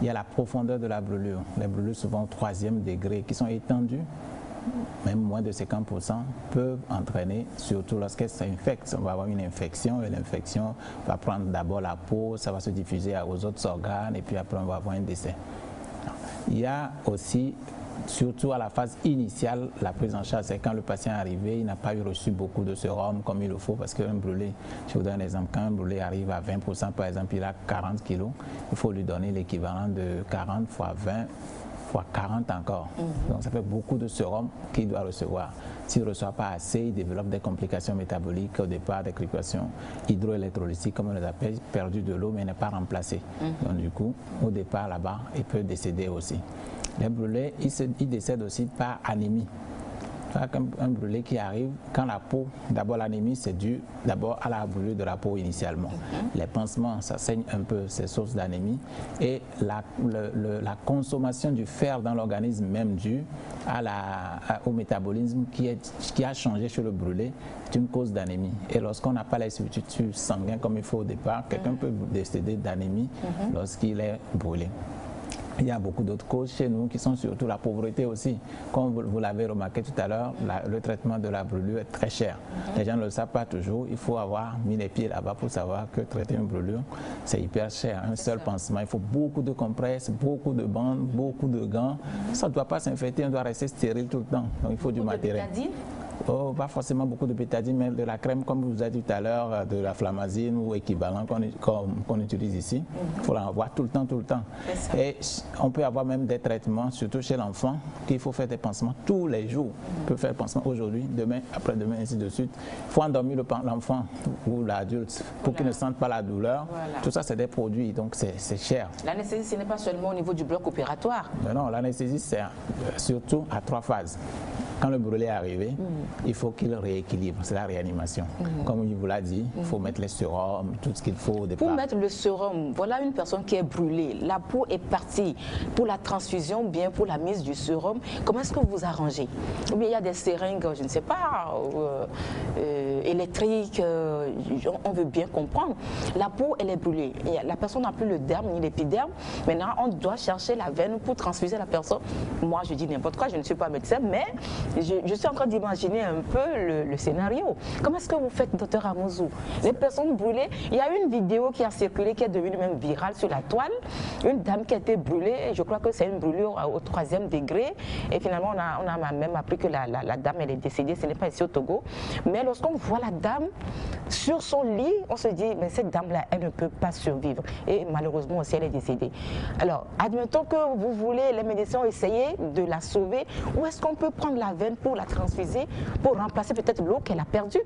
Il y a la profondeur de la brûlure. Les brûlures souvent au 3e degré qui sont étendues, même moins de 50%, peuvent entraîner, surtout lorsqu'elle s'infecte. On va avoir une infection et l'infection va prendre d'abord la peau, ça va se diffuser aux autres organes et puis après on va avoir un décès. Il y a aussi, surtout à la phase initiale, la prise en charge, c'est quand le patient est arrivé, il n'a pas reçu beaucoup de sérum comme il le faut, parce qu'un brûlé, je vous donne un exemple, quand un brûlé arrive à 20%, par exemple, il a 40 kg, il faut lui donner l'équivalent de 40 fois 20 fois 40 encore. Donc ça fait beaucoup de sérum qu'il doit recevoir. S'il ne reçoit pas assez, il développe des complications métaboliques au départ, des complications hydroélectrolytiques, comme on les appelle, perdu de l'eau mais n'est pas remplacé. Donc du coup, au départ là-bas, il peut décéder aussi. Les brûlés, ils décèdent aussi par anémie. Un brûlé qui arrive, quand la peau, d'abord l'anémie, c'est dû d'abord à la brûlure de la peau initialement. Les pansements, ça saigne un peu, c'est source d'anémie. Et la consommation du fer dans l'organisme même due au métabolisme qui a changé chez le brûlé, est une cause d'anémie. Et lorsqu'on n'a pas les substituts sanguins comme il faut au départ, quelqu'un peut décéder d'anémie lorsqu'il est brûlé. Il y a beaucoup d'autres causes chez nous qui sont surtout la pauvreté aussi. Comme vous l'avez remarqué tout à l'heure, le traitement de la brûlure est très cher. Les gens ne le savent pas toujours. Il faut avoir mis les pieds là-bas pour savoir que traiter une brûlure, c'est hyper cher. Un seul pansement, il faut beaucoup de compresses, beaucoup de bandes, beaucoup de gants. Ça ne doit pas s'infecter, on doit rester stérile tout le temps. Donc il faut du matériel. Oh, pas forcément beaucoup de bétadine, mais de la crème, comme vous avez dit tout à l'heure, de la flamazine ou équivalent qu'on utilise ici. Il faut en avoir tout le temps. Et on peut avoir même des traitements, surtout chez l'enfant, qu'il faut faire des pansements tous les jours. On peut faire des pansements aujourd'hui, demain, après-demain, ainsi de suite. Il faut endormir l'enfant ou l'adulte pour qu'il ne sente pas la douleur. Tout ça, c'est des produits, donc c'est cher. L'anesthésie, ce n'est pas seulement au niveau du bloc opératoire. Non, l'anesthésie, c'est surtout à 3 phases. Quand le brûlé est arrivé, il faut qu'il rééquilibre, c'est la réanimation. Comme il vous l'a dit, il faut mettre les sérums, tout ce qu'il faut au départ. Pour mettre le sérum, voilà une personne qui est brûlée, la peau est partie pour la transfusion, bien pour la mise du sérum. Comment est-ce que vous arrangez? Ou bien il y a des seringues, je ne sais pas, électriques, on veut bien comprendre. La peau, elle est brûlée. La personne n'a plus le derme ni l'épiderme. Maintenant, on doit chercher la veine pour transfuser la personne. Moi, je dis n'importe quoi, je ne suis pas médecin, mais je suis en train d'imaginer un peu le scénario. Comment est-ce que vous faites, docteur Amouzou? Les personnes brûlées, il y a une vidéo qui a circulé, qui est devenue même virale sur la toile. Une dame qui a été brûlée, je crois que c'est une brûlure au 3e degré. Et finalement, on a même appris que la dame, elle est décédée. Ce n'est pas ici au Togo. Mais lorsqu'on voit la dame sur son lit, on se dit, mais cette dame-là, elle ne peut pas survivre. Et malheureusement aussi, elle est décédée. Alors, admettons que vous voulez, les médecins ont essayé de la sauver. Où est-ce qu'on peut prendre la veine pour la transfuser, pour remplacer peut-être l'eau qu'elle a perdue?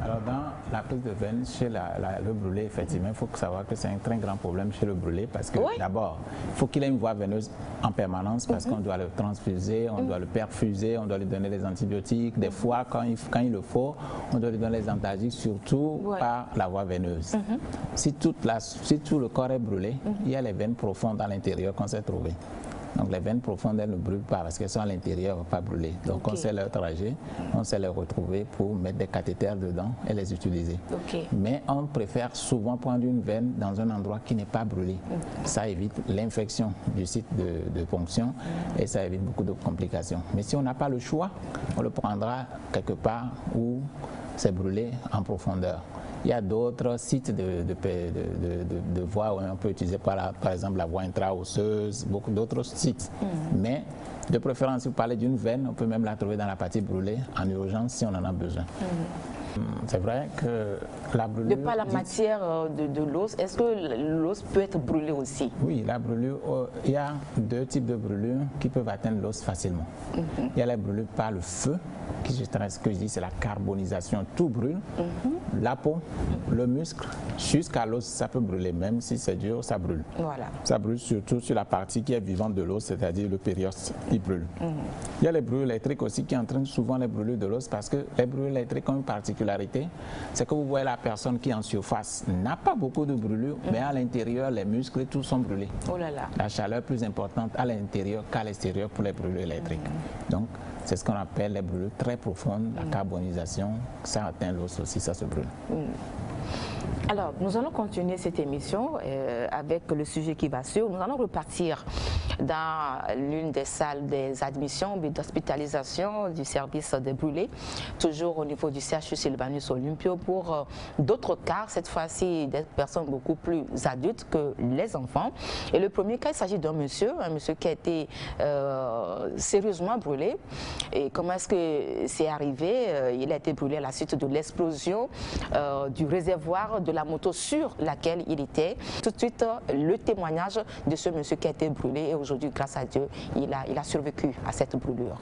Alors dans la prise de veine chez le brûlé, effectivement, il faut savoir que c'est un très grand problème chez le brûlé parce que d'abord, il faut qu'il ait une voie veineuse en permanence parce qu'on doit le transfuser, on doit le perfuser, on doit lui donner des antibiotiques. Des fois, quand il le faut, on doit lui donner des antalgiques, surtout par la voie veineuse. Si tout le corps est brûlé, il y a les veines profondes à l'intérieur qu'on s'est trouvé. Donc les veines profondes, elles ne brûlent pas parce qu'elles sont à l'intérieur, pas brûler. Donc on sait leur trajet, on sait les retrouver pour mettre des cathéters dedans et les utiliser. Mais on préfère souvent prendre une veine dans un endroit qui n'est pas brûlé. Ça évite l'infection du site de ponction et ça évite beaucoup de complications. Mais si on n'a pas le choix, on le prendra quelque part où c'est brûlé en profondeur. Il y a d'autres sites de voies où on peut utiliser par exemple la voie intra-osseuse, beaucoup d'autres sites. Mais de préférence, si vous parlez d'une veine, on peut même la trouver dans la partie brûlée en urgence si on en a besoin. C'est vrai que la brûlure... De par la matière de l'os, est-ce que l'os peut être brûlé aussi? Oui, la brûlure, il y a deux types de brûlures qui peuvent atteindre l'os facilement. Il y a la brûlure par le feu, ce que je dis, c'est la carbonisation, tout brûle. La peau, le muscle, jusqu'à l'os, ça peut brûler, même si c'est dur, ça brûle. Voilà. Ça brûle surtout sur la partie qui est vivante de l'os, c'est-à-dire le périos, il brûle. Il y a les brûlures électriques aussi qui entraînent souvent les brûlures de l'os parce que les brûlures électriques ont une particularité, c'est que vous voyez la personne qui en surface n'a pas beaucoup de brûlures, mais à l'intérieur, les muscles et tout sont brûlés. Oh là là. La chaleur est plus importante à l'intérieur qu'à l'extérieur pour les brûlures électriques. Donc, c'est ce qu'on appelle les brûlures très profondes, la carbonisation, ça atteint l'os aussi, ça se brûle. Alors, nous allons continuer cette émission avec le sujet qui va suivre. Nous allons repartir dans l'une des salles des admissions et d'hospitalisation du service des brûlés, toujours au niveau du CHU Sylvanus Olympio, pour d'autres cas, cette fois-ci des personnes beaucoup plus adultes que les enfants. Et le premier cas, il s'agit d'un monsieur, qui a été sérieusement brûlé. Et comment est-ce que c'est arrivé? Il a été brûlé à la suite de l'explosion du réservoir de la moto sur laquelle il était. Tout de suite, le témoignage de ce monsieur qui a été brûlé et aujourd'hui, grâce à Dieu, il a survécu à cette brûlure.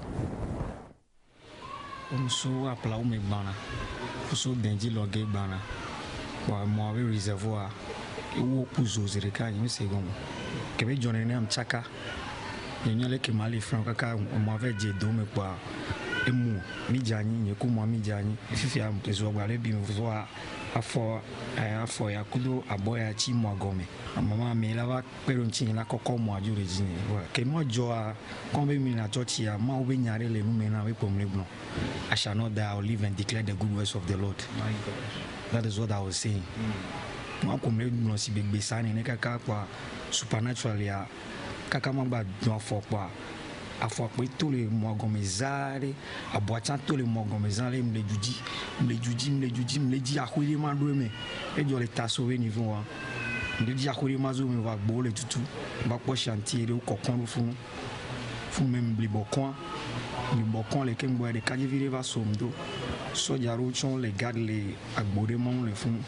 emu mijani nyekuma mijani fifia mtezo gbale bi mvoa afọ ya kudo aboya chi mogome mama mi la va pero nchi la kokko mo ajure jini ke mo jo a kon be mi na church ya ma obe nyare le nu me na we pomle bno I shall not die, I will live and declare the good works of the Lord. My God. That is what I was saying. Mo pomle bno si be sani ne kaka kwa supernaturally ya kaka mamba do afọ kwa afọ pe to le mogomezare aboacha to le mogomezare mle juji akhuli ma do me e jo le tasowe niveau wa mle ji akhuli ma zo me wa gbo le tutu ba po chantier le kokon fun même li bokon le kembo de kaje vire va somdo so jaro chon le garde le agbode mon le fun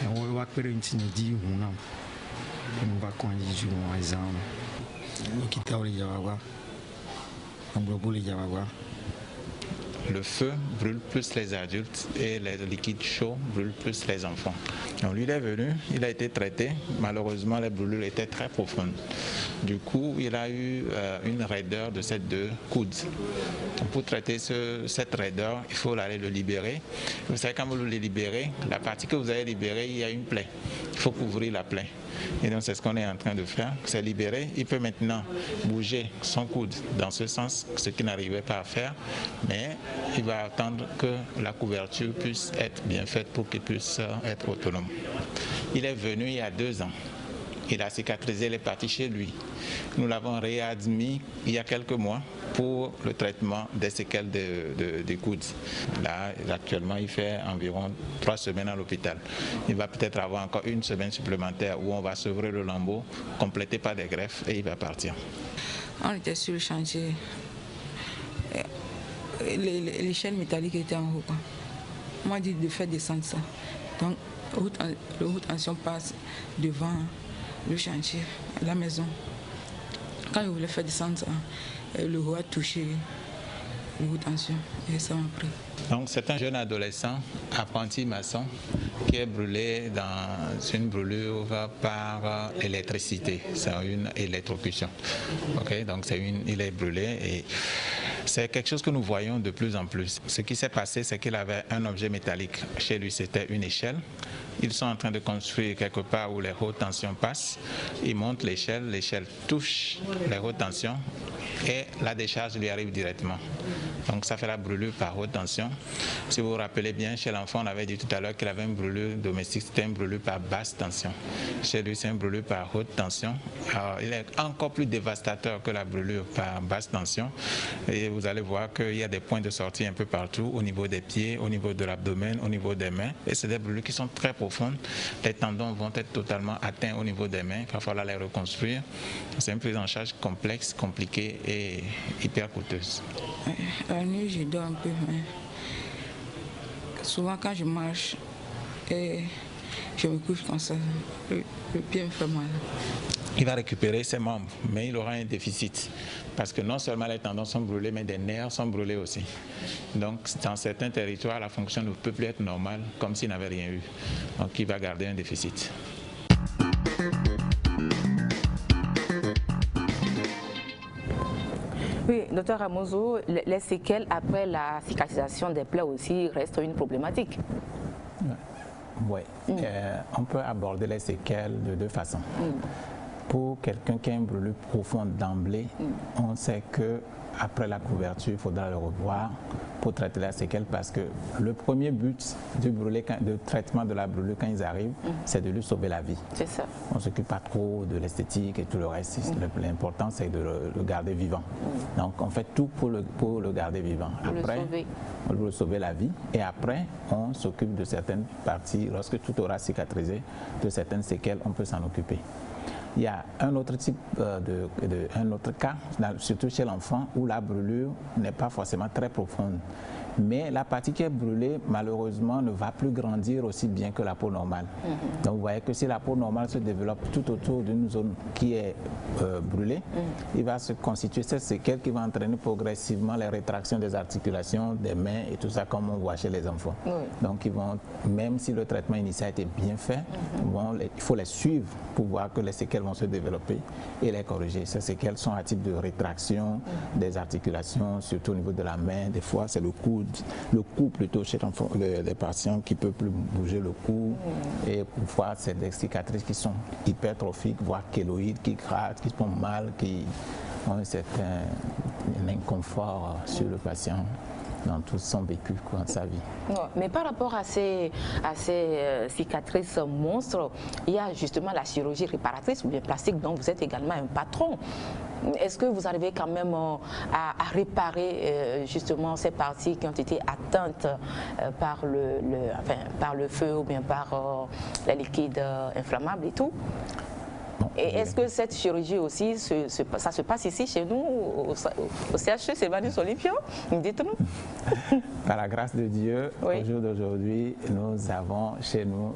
e wo wa pere nti ni di hu na e va kon ji ju mo exam o kita o le jawa. Le feu brûle plus les adultes et les liquides chauds brûlent plus les enfants. Donc lui, il est venu, il a été traité. Malheureusement, les brûlures étaient très profondes. Du coup, il a eu une raideur de ces deux coudes. Donc, pour traiter cette raideur, il faut aller le libérer. Vous savez, quand vous le libérez, la partie que vous avez libérée, il y a une plaie. Il faut couvrir la plaie. Et donc c'est ce qu'on est en train de faire, c'est libérer. Il peut maintenant bouger son coude dans ce sens, ce qu'il n'arrivait pas à faire, mais il va attendre que la couverture puisse être bien faite pour qu'il puisse être autonome. Il est venu il y a 2 ans. Il a cicatrisé, il est parti chez lui. Nous l'avons réadmis il y a quelques mois pour le traitement des séquelles des coudes. Là, actuellement, il fait environ 3 semaines à l'hôpital. Il va peut-être avoir encore 1 semaine supplémentaire où on va sevrer le lambeau, complété par des greffes et il va partir. On était sur le chantier. Les chaînes métalliques étaient en haut. On m'a dit de faire descendre ça. Donc, le haute tension passe devant le chantier, la maison. Quand il voulait faire descendre ça, le haut a touché de haute tension et ça m'a pris. Donc c'est un jeune adolescent, apprenti maçon, qui est brûlé dans une brûlure par électricité. C'est une électrocution. Okay? Donc il est brûlé et c'est quelque chose que nous voyons de plus en plus. Ce qui s'est passé, c'est qu'il avait un objet métallique. Chez lui, c'était une échelle. Ils sont en train de construire quelque part où les hautes tensions passent. Ils montent l'échelle touche les hautes tensions et la décharge lui arrive directement. Donc ça fait la brûlure par haute tension. Si vous vous rappelez bien, chez l'enfant, on avait dit tout à l'heure qu'il avait une brûlure domestique, c'était une brûlure par basse tension. Chez lui, c'est une brûlure par haute tension. Alors, il est encore plus dévastateur que la brûlure par basse tension. Et vous allez voir qu'il y a des points de sortie un peu partout, au niveau des pieds, au niveau de l'abdomen, au niveau des mains. Et c'est des brûlures qui sont très profondes. Les tendons vont être totalement atteints au niveau des mains. Il va falloir les reconstruire. C'est une prise en charge complexe, compliquée et hyper coûteuse. La nuit, je dors un peu. Mais souvent, quand je marche et je me couche comme ça, le pied me fait mal. Il va récupérer ses membres, mais il aura un déficit. Parce que non seulement les tendons sont brûlés, mais des nerfs sont brûlés aussi. Donc, dans certains territoires, la fonction ne peut plus être normale, comme s'il n'avait rien eu. Donc, il va garder un déficit. Oui, docteur Ramoso, les séquelles après la cicatrisation des plaies aussi restent une problématique. Oui, on peut aborder les séquelles de deux façons. Pour quelqu'un qui a une brûlure profonde d'emblée, on sait que après la couverture, il faudra le revoir pour traiter la séquelle parce que le premier but du traitement de la brûlure quand ils arrivent, c'est de lui sauver la vie. C'est ça. On ne s'occupe pas trop de l'esthétique et tout le reste. L'important, c'est de le garder vivant. Donc, on fait tout pour le garder vivant. Après, on veut sauver la vie. Et après, on s'occupe de certaines parties. Lorsque tout aura cicatrisé, de certaines séquelles, on peut s'en occuper. Il y a un autre type un autre cas, surtout chez l'enfant, où la brûlure n'est pas forcément très profonde. Mais la partie qui est brûlée, malheureusement, ne va plus grandir aussi bien que la peau normale. Donc vous voyez que si la peau normale se développe tout autour d'une zone qui est brûlée, il va se constituer cette séquelle qui va entraîner progressivement les rétractions des articulations, des mains et tout ça comme on voit chez les enfants. Donc ils vont, même si le traitement initial a été bien fait, il faut les suivre pour voir que les séquelles vont se développer et les corriger. Ces séquelles sont à type de rétraction des articulations, surtout au niveau de la main. Des fois, c'est le cou plutôt chez les patients qui ne peuvent plus bouger le cou. Et parfois, c'est des cicatrices qui sont hypertrophiques, voire kéloïdes, qui grattent, qui font mal, qui ont un certain inconfort sur le patient dans tout son vécu, dans sa vie. Mais par rapport à ces cicatrices monstres, il y a justement la chirurgie réparatrice ou bien plastique dont vous êtes également un patron. Est-ce que vous arrivez quand même à réparer justement ces parties qui ont été atteintes par le feu ou bien par les liquides inflammables et tout? Et est-ce que cette chirurgie aussi, ça se passe ici chez nous, au CHU Sylvanus Olympia? Dites-nous. Par la grâce de Dieu, au jour d'aujourd'hui, nous avons chez nous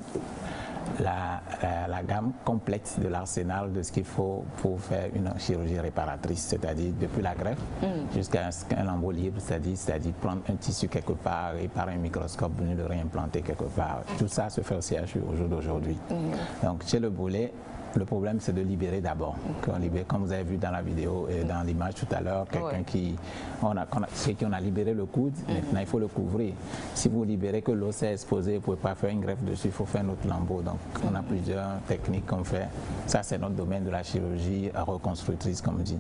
la gamme complète de l'arsenal de ce qu'il faut pour faire une chirurgie réparatrice, c'est-à-dire depuis la greffe jusqu'à un lambeau libre, c'est-à-dire prendre un tissu quelque part et par un microscope venir le réimplanter quelque part. Tout ça se fait au CHU au jour d'aujourd'hui. Donc chez le brûlé, le problème, c'est de libérer d'abord. Comme vous avez vu dans la vidéo et dans l'image tout à l'heure, quelqu'un on a libéré le coude, maintenant il faut le couvrir. Si vous libérez que l'os est exposé, vous ne pouvez pas faire une greffe dessus, il faut faire un autre lambeau. Donc on a plusieurs techniques qu'on fait. Ça, c'est notre domaine de la chirurgie reconstructrice, comme on dit.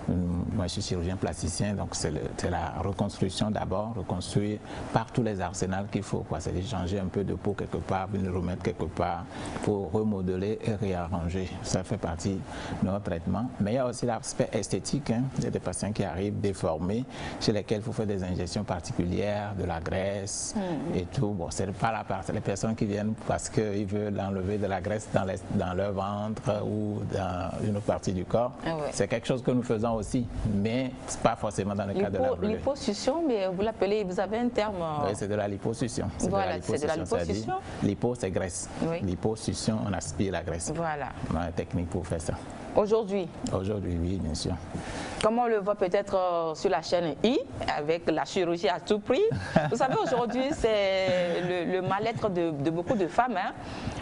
Moi, je suis chirurgien plasticien, donc c'est la reconstruction d'abord, reconstruire par tous les arsenals qu'il faut. C'est changer un peu de peau quelque part, venir le remettre quelque part pour remodeler et réarranger. Ça fait partie de notre traitement. Mais il y a aussi l'aspect esthétique. Il y a des patients qui arrivent déformés, chez lesquels il faut faire des injections particulières, de la graisse et tout. Bon, c'est pas la partie. Les personnes qui viennent parce qu'ils veulent enlever de la graisse dans leur ventre ou dans une autre partie du corps. C'est quelque chose que nous faisons aussi, mais c'est pas forcément dans le cas de la brûlure. Liposuction, mais vous l'appelez, vous avez un terme. Oui, c'est de la liposuction. Voilà, c'est de la liposuction. Lipo, c'est graisse. Liposuction, on aspire la graisse. Voilà. On a une technique pour faire ça. Aujourd'hui? Aujourd'hui, oui, bien sûr. Comme on le voit peut-être sur la chaîne I, avec la chirurgie à tout prix. Vous savez, aujourd'hui, c'est le mal-être de beaucoup de femmes, hein,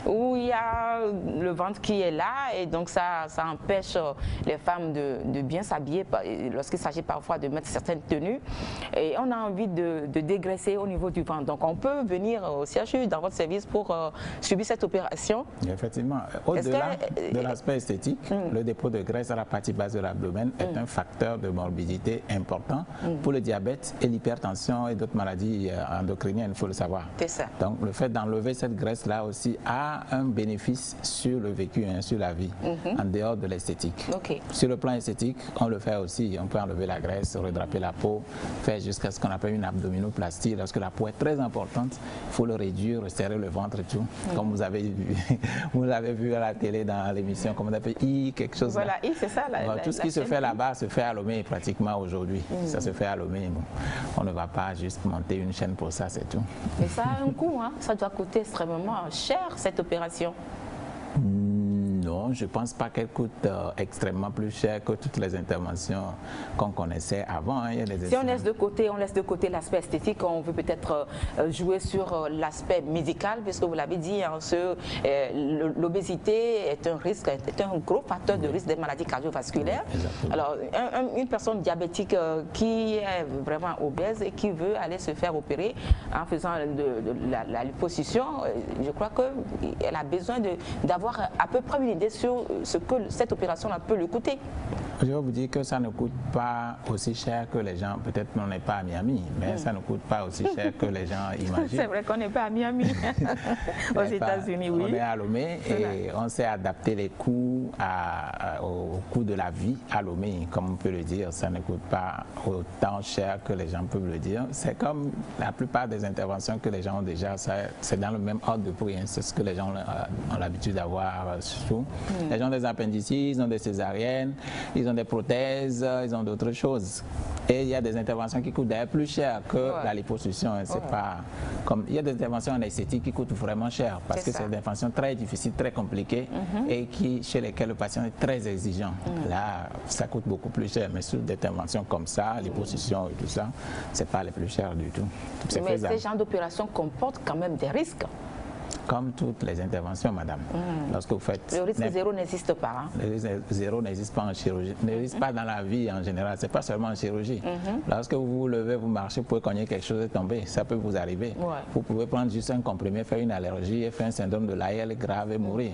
où il y a le ventre qui est là, et donc ça empêche les femmes de bien s'habiller lorsqu'il s'agit parfois de mettre certaines tenues. Et on a envie de dégraisser au niveau du ventre. Donc on peut venir au CHU dans votre service pour subir cette opération. Effectivement. Au-delà de l'aspect esthétique, le dépôt de graisse à la partie basse de l'abdomen est un facteur de morbidité important pour le diabète et l'hypertension et d'autres maladies endocriniennes, il faut le savoir. C'est ça. Donc le fait d'enlever cette graisse-là aussi a un bénéfice sur le vécu, hein, sur la vie, en dehors de l'esthétique. Okay. Sur le plan esthétique, on le fait aussi. On peut enlever la graisse, redraper la peau, faire jusqu'à ce qu'on appelle une abdominoplastie. Lorsque la peau est très importante, il faut le réduire, resserrer le ventre et tout. Comme vous avez vu à la télé dans l'émission, comme on appelle I, quelque chose. Voilà, I, c'est ça. Tout ce qui se fait là-bas se fait à Lomé pratiquement aujourd'hui. Ça se fait à Lomé. Bon, on ne va pas juste monter une chaîne pour ça, c'est tout. Mais ça a un coût, hein? Ça doit coûter extrêmement cher, cette opération. Non, je ne pense pas qu'elle coûte extrêmement plus cher que toutes les interventions qu'on connaissait avant. Hein. Si on laisse de côté l'aspect esthétique, on veut peut-être jouer sur l'aspect médical, puisque vous l'avez dit, hein, l'obésité est un risque, est un gros facteur de risque des maladies cardiovasculaires. Exactement. Alors, une personne diabétique qui est vraiment obèse et qui veut aller se faire opérer en faisant la liposuction, je crois qu'elle a besoin d'avoir à peu près une idée sur ce que cette opération-là peut lui coûter. Je vais vous dire que ça ne coûte pas aussi cher que les gens, peut-être on n'est pas à Miami, mais ça ne coûte pas aussi cher que les gens imaginent. C'est vrai qu'on n'est pas à Miami, aux États-Unis, oui. On est à Lomé et on s'est adapté les coûts au coût de la vie à Lomé, comme on peut le dire. Ça ne coûte pas autant cher que les gens peuvent le dire. C'est comme la plupart des interventions que les gens ont déjà, c'est dans le même ordre de prix. Hein. C'est ce que les gens ont l'habitude d'avoir surtout. Les gens ont des appendicites, ils ont des césariennes, ils ont des prothèses, ils ont d'autres choses. Et il y a des interventions qui coûtent d'ailleurs plus cher que la liposuction. C'est pas comme il y a des interventions en esthétique qui coûtent vraiment cher parce que c'est des interventions très difficiles, très compliquées et chez lesquelles le patient est très exigeant. Là, ça coûte beaucoup plus cher. Mais sur des interventions comme ça, liposuction et tout ça, c'est pas les plus chers du tout. Mais ces genres d'opérations comportent quand même des risques. Comme toutes les interventions, madame. Lorsque vous faites... Le risque zéro n'existe pas. Hein? Le risque zéro n'existe pas en chirurgie. N'existe pas dans la vie en général. C'est pas seulement en chirurgie. Lorsque vous vous levez, vous marchez, vous pouvez cogner quelque chose et tomber. Ça peut vous arriver. Vous pouvez prendre juste un comprimé, faire une allergie et faire un syndrome de Lyell grave et mourir.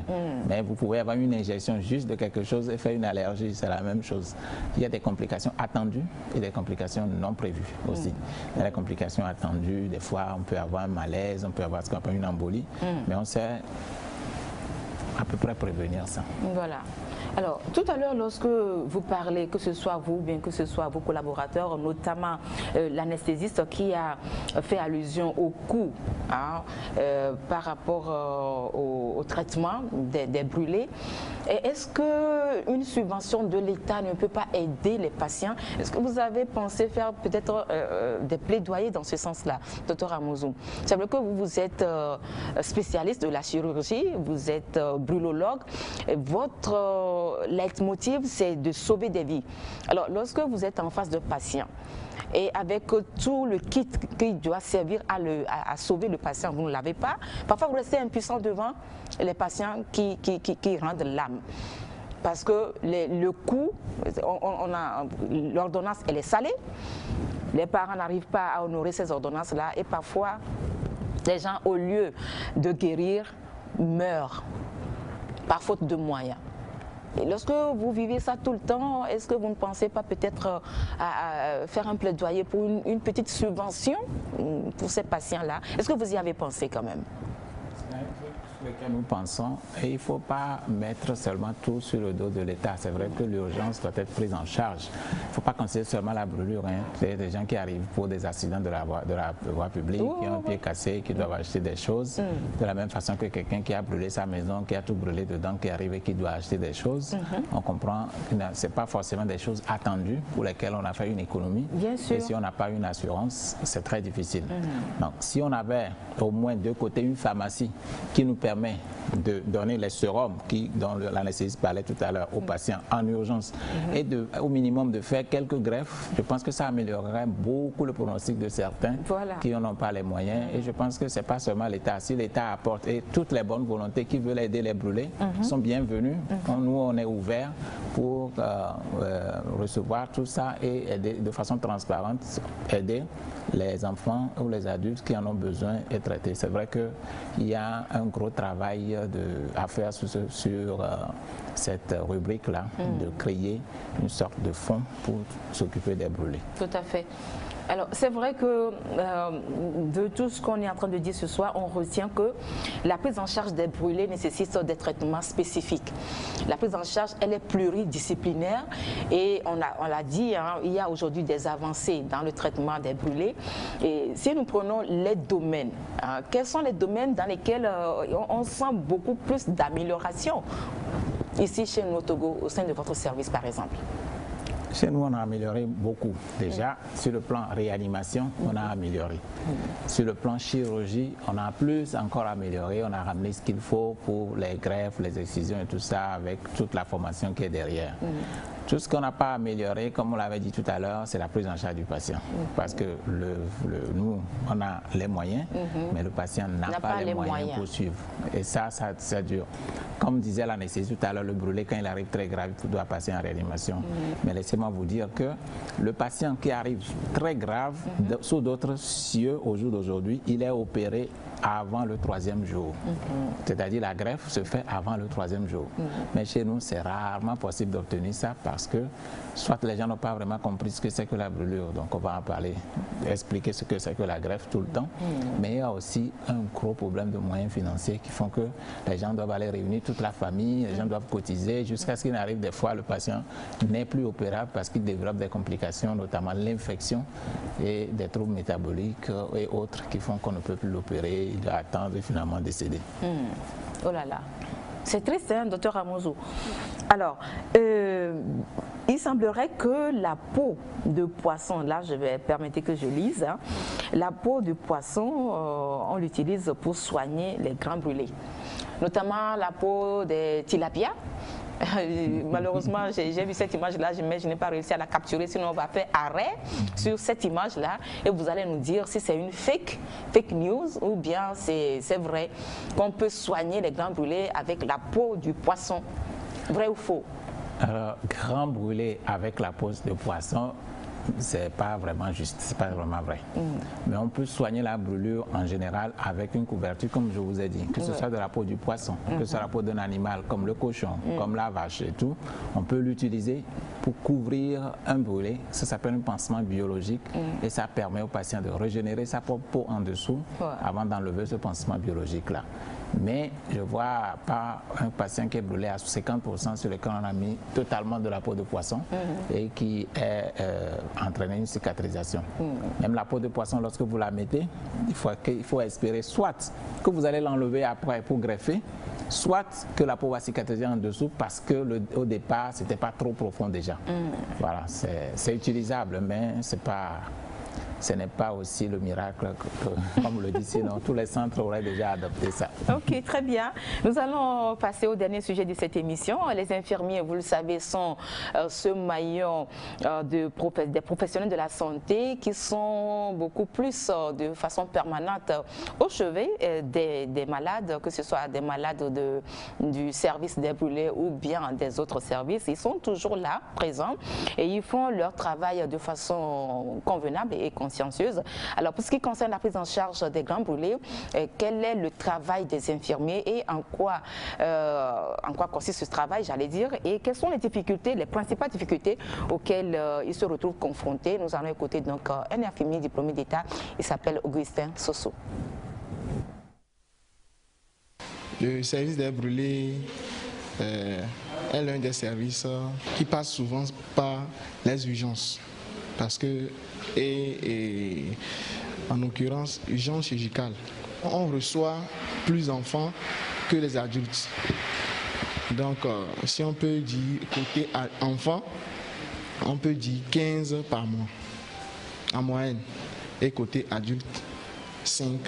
Mais vous pouvez avoir une injection juste de quelque chose et faire une allergie. C'est la même chose. Il y a des complications attendues et des complications non prévues aussi. Il y a des complications attendues. Des fois, on peut avoir un malaise, on peut avoir ce qu'on appelle une embolie. Mais on sait à peu près prévenir ça. Voilà. Alors, tout à l'heure, lorsque vous parlez, que ce soit vous, bien que ce soit vos collaborateurs, notamment l'anesthésiste qui a fait allusion au coût hein, par rapport au traitement des brûlés, est-ce qu'une subvention de l'État ne peut pas aider les patients? Est-ce que vous avez pensé faire peut-être des plaidoyers dans ce sens-là, docteur Amouzou? C'est vrai que vous êtes spécialiste de la chirurgie, vous êtes brûlologue, et votre leitmotiv, c'est de sauver des vies. Alors, lorsque vous êtes en face de patients, et avec tout le kit qui doit servir à sauver le patient, vous ne l'avez pas, parfois vous restez impuissant devant les patients qui rendent l'âme. Parce que le coût, l'ordonnance, elle est salée, les parents n'arrivent pas à honorer ces ordonnances-là, et parfois, les gens, au lieu de guérir, meurent par faute de moyens. Et lorsque vous vivez ça tout le temps, est-ce que vous ne pensez pas peut-être à faire un plaidoyer pour une petite subvention pour ces patients-là? Est-ce que vous y avez pensé quand même? Lequel nous pensons, et il ne faut pas mettre seulement tout sur le dos de l'État. C'est vrai que l'urgence doit être prise en charge. Il ne faut pas considérer seulement la brûlure. Hein. C'est des gens qui arrivent pour des accidents de la voie publique, qui ont un pied cassé, qui doivent acheter des choses. De la même façon que quelqu'un qui a brûlé sa maison, qui a tout brûlé dedans, qui arrive et qui doit acheter des choses. On comprend que ce n'est pas forcément des choses attendues pour lesquelles on a fait une économie. Bien sûr. Et si on n'a pas une assurance, c'est très difficile. Donc, si on avait au moins de côté une pharmacie qui nous permet permet de donner les sérums dont l'anesthésiste parlait tout à l'heure aux patients en urgence et au minimum de faire quelques greffes, je pense que ça améliorerait beaucoup le pronostic de certains qui n'ont pas les moyens. Et je pense que ce n'est pas seulement l'État. Si l'État apporte, et toutes les bonnes volontés qui veulent aider les brûlés sont bienvenues, nous on est ouverts pour recevoir tout ça et aider de façon transparente, aider les enfants ou les adultes qui en ont besoin et traiter. C'est vrai qu'il y a un gros travail à faire sur cette rubrique-là, de créer une sorte de fonds pour s'occuper des brûlés. Tout à fait. Alors, c'est vrai que de tout ce qu'on est en train de dire ce soir, on retient que la prise en charge des brûlés nécessite des traitements spécifiques. La prise en charge, elle est pluridisciplinaire et on l'a dit, hein, il y a aujourd'hui des avancées dans le traitement des brûlés. Et si nous prenons les domaines, hein, quels sont les domaines dans lesquels on sent beaucoup plus d'amélioration ici chez nous au Togo, au sein de votre service par exemple? Chez nous, on a amélioré beaucoup. Déjà, sur le plan réanimation, on a amélioré. Sur le plan chirurgie, on a plus encore amélioré. On a ramené ce qu'il faut pour les greffes, les excisions et tout ça, avec toute la formation qui est derrière. Tout ce qu'on n'a pas amélioré, comme on l'avait dit tout à l'heure, c'est la prise en charge du patient. Parce que nous, on a les moyens, mais le patient n'a pas les moyens pour suivre. Et ça dure. Comme disait l'anesthésiste tout à l'heure, le brûlé, quand il arrive très grave, il doit passer en réanimation. Mais laissez-moi vous dire que le patient qui arrive très grave, sous d'autres cieux, au jour d'aujourd'hui, il est opéré avant le 3e jour. C'est-à-dire la greffe se fait avant le 3e jour. Mais chez nous, c'est rarement possible d'obtenir ça parce que soit les gens n'ont pas vraiment compris ce que c'est que la brûlure, donc on va en parler, expliquer ce que c'est que la greffe tout le temps. Mais il y a aussi un gros problème de moyens financiers qui font que les gens doivent aller réunir toute la famille, les gens doivent cotiser jusqu'à ce qu'il n'arrive des fois le patient n'est plus opérable parce qu'il développe des complications, notamment l'infection et des troubles métaboliques et autres qui font qu'on ne peut plus l'opérer. Il doit attendre et finalement décéder. Oh là là, c'est triste, hein, docteur Amozou. Alors, il semblerait que la peau de poisson, là je vais permettre que je lise, hein, la peau de poisson, on l'utilise pour soigner les grands brûlés, notamment la peau des tilapias. Malheureusement, j'ai vu cette image-là, mais je n'ai pas réussi à la capturer, sinon on va faire arrêt sur cette image-là et vous allez nous dire si c'est une fake news ou bien c'est vrai qu'on peut soigner les grands brûlés avec la peau du poisson. Vrai ou faux? Alors, grand brûlé avec la peau de poisson, c'est pas vraiment juste, c'est pas vraiment vrai. Mais on peut soigner la brûlure en général avec une couverture, comme je vous ai dit, que ce soit de la peau du poisson, que ce soit la peau d'un animal comme le cochon, comme la vache et tout. On peut l'utiliser pour couvrir un brûlé. Ça s'appelle un pansement biologique et ça permet au patient de régénérer sa propre peau en dessous avant d'enlever ce pansement biologique-là. Mais je ne vois pas un patient qui est brûlé à 50% sur lequel on a mis totalement de la peau de poisson et qui est entraîné une cicatrisation. Même la peau de poisson, lorsque vous la mettez, il faut espérer soit que vous allez l'enlever après pour greffer, soit que la peau va cicatriser en dessous parce que au départ, ce n'était pas trop profond déjà. Voilà, c'est utilisable, mais ce n'est pas aussi le miracle, comme le dit, sinon tous les centres auraient déjà adopté ça. Ok, très bien. Nous allons passer au dernier sujet de cette émission. Les infirmiers, vous le savez, sont ce maillon des professionnels de la santé qui sont beaucoup plus de façon permanente au chevet des malades, que ce soit des malades du service des brûlés ou bien des autres services. Ils sont toujours là, présents, et ils font leur travail de façon convenable et conscientieuse. Alors, pour ce qui concerne la prise en charge des grands brûlés, quel est le travail des infirmiers et en quoi consiste ce travail, j'allais dire, et quelles sont les difficultés, les principales difficultés auxquelles ils se retrouvent confrontés? Nous allons écouter donc un infirmier diplômé d'État, il s'appelle Augustin Soso. Le service des brûlés est l'un des services qui passe souvent par les urgences. Parce que, en l'occurrence, urgence chirurgicale, on reçoit plus d'enfants que les adultes. Donc, si on peut dire côté enfant, on peut dire 15 par mois, en moyenne. Et côté adulte, 5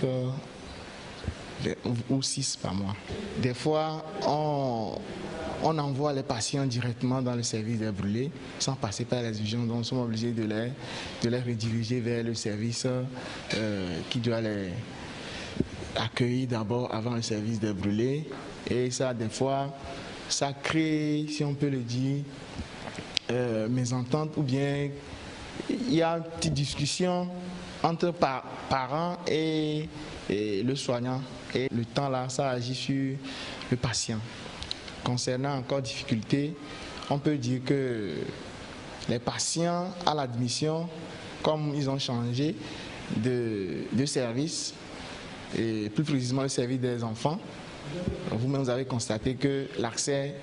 ou 6 par mois. Des fois, on envoie les patients directement dans le service des brûlés sans passer par les urgences. Donc, nous sommes obligés de les rediriger vers le service qui doit les accueillir d'abord avant le service des brûlés. Et ça, des fois, ça crée, si on peut le dire, mésentente, ou bien il y a une petite discussion entre parents et le soignant. Et le temps là, ça agit sur le patient. Concernant encore difficulté, on peut dire que les patients à l'admission, comme ils ont changé de service, et plus précisément le service des enfants, vous-même vous avez constaté que l'accès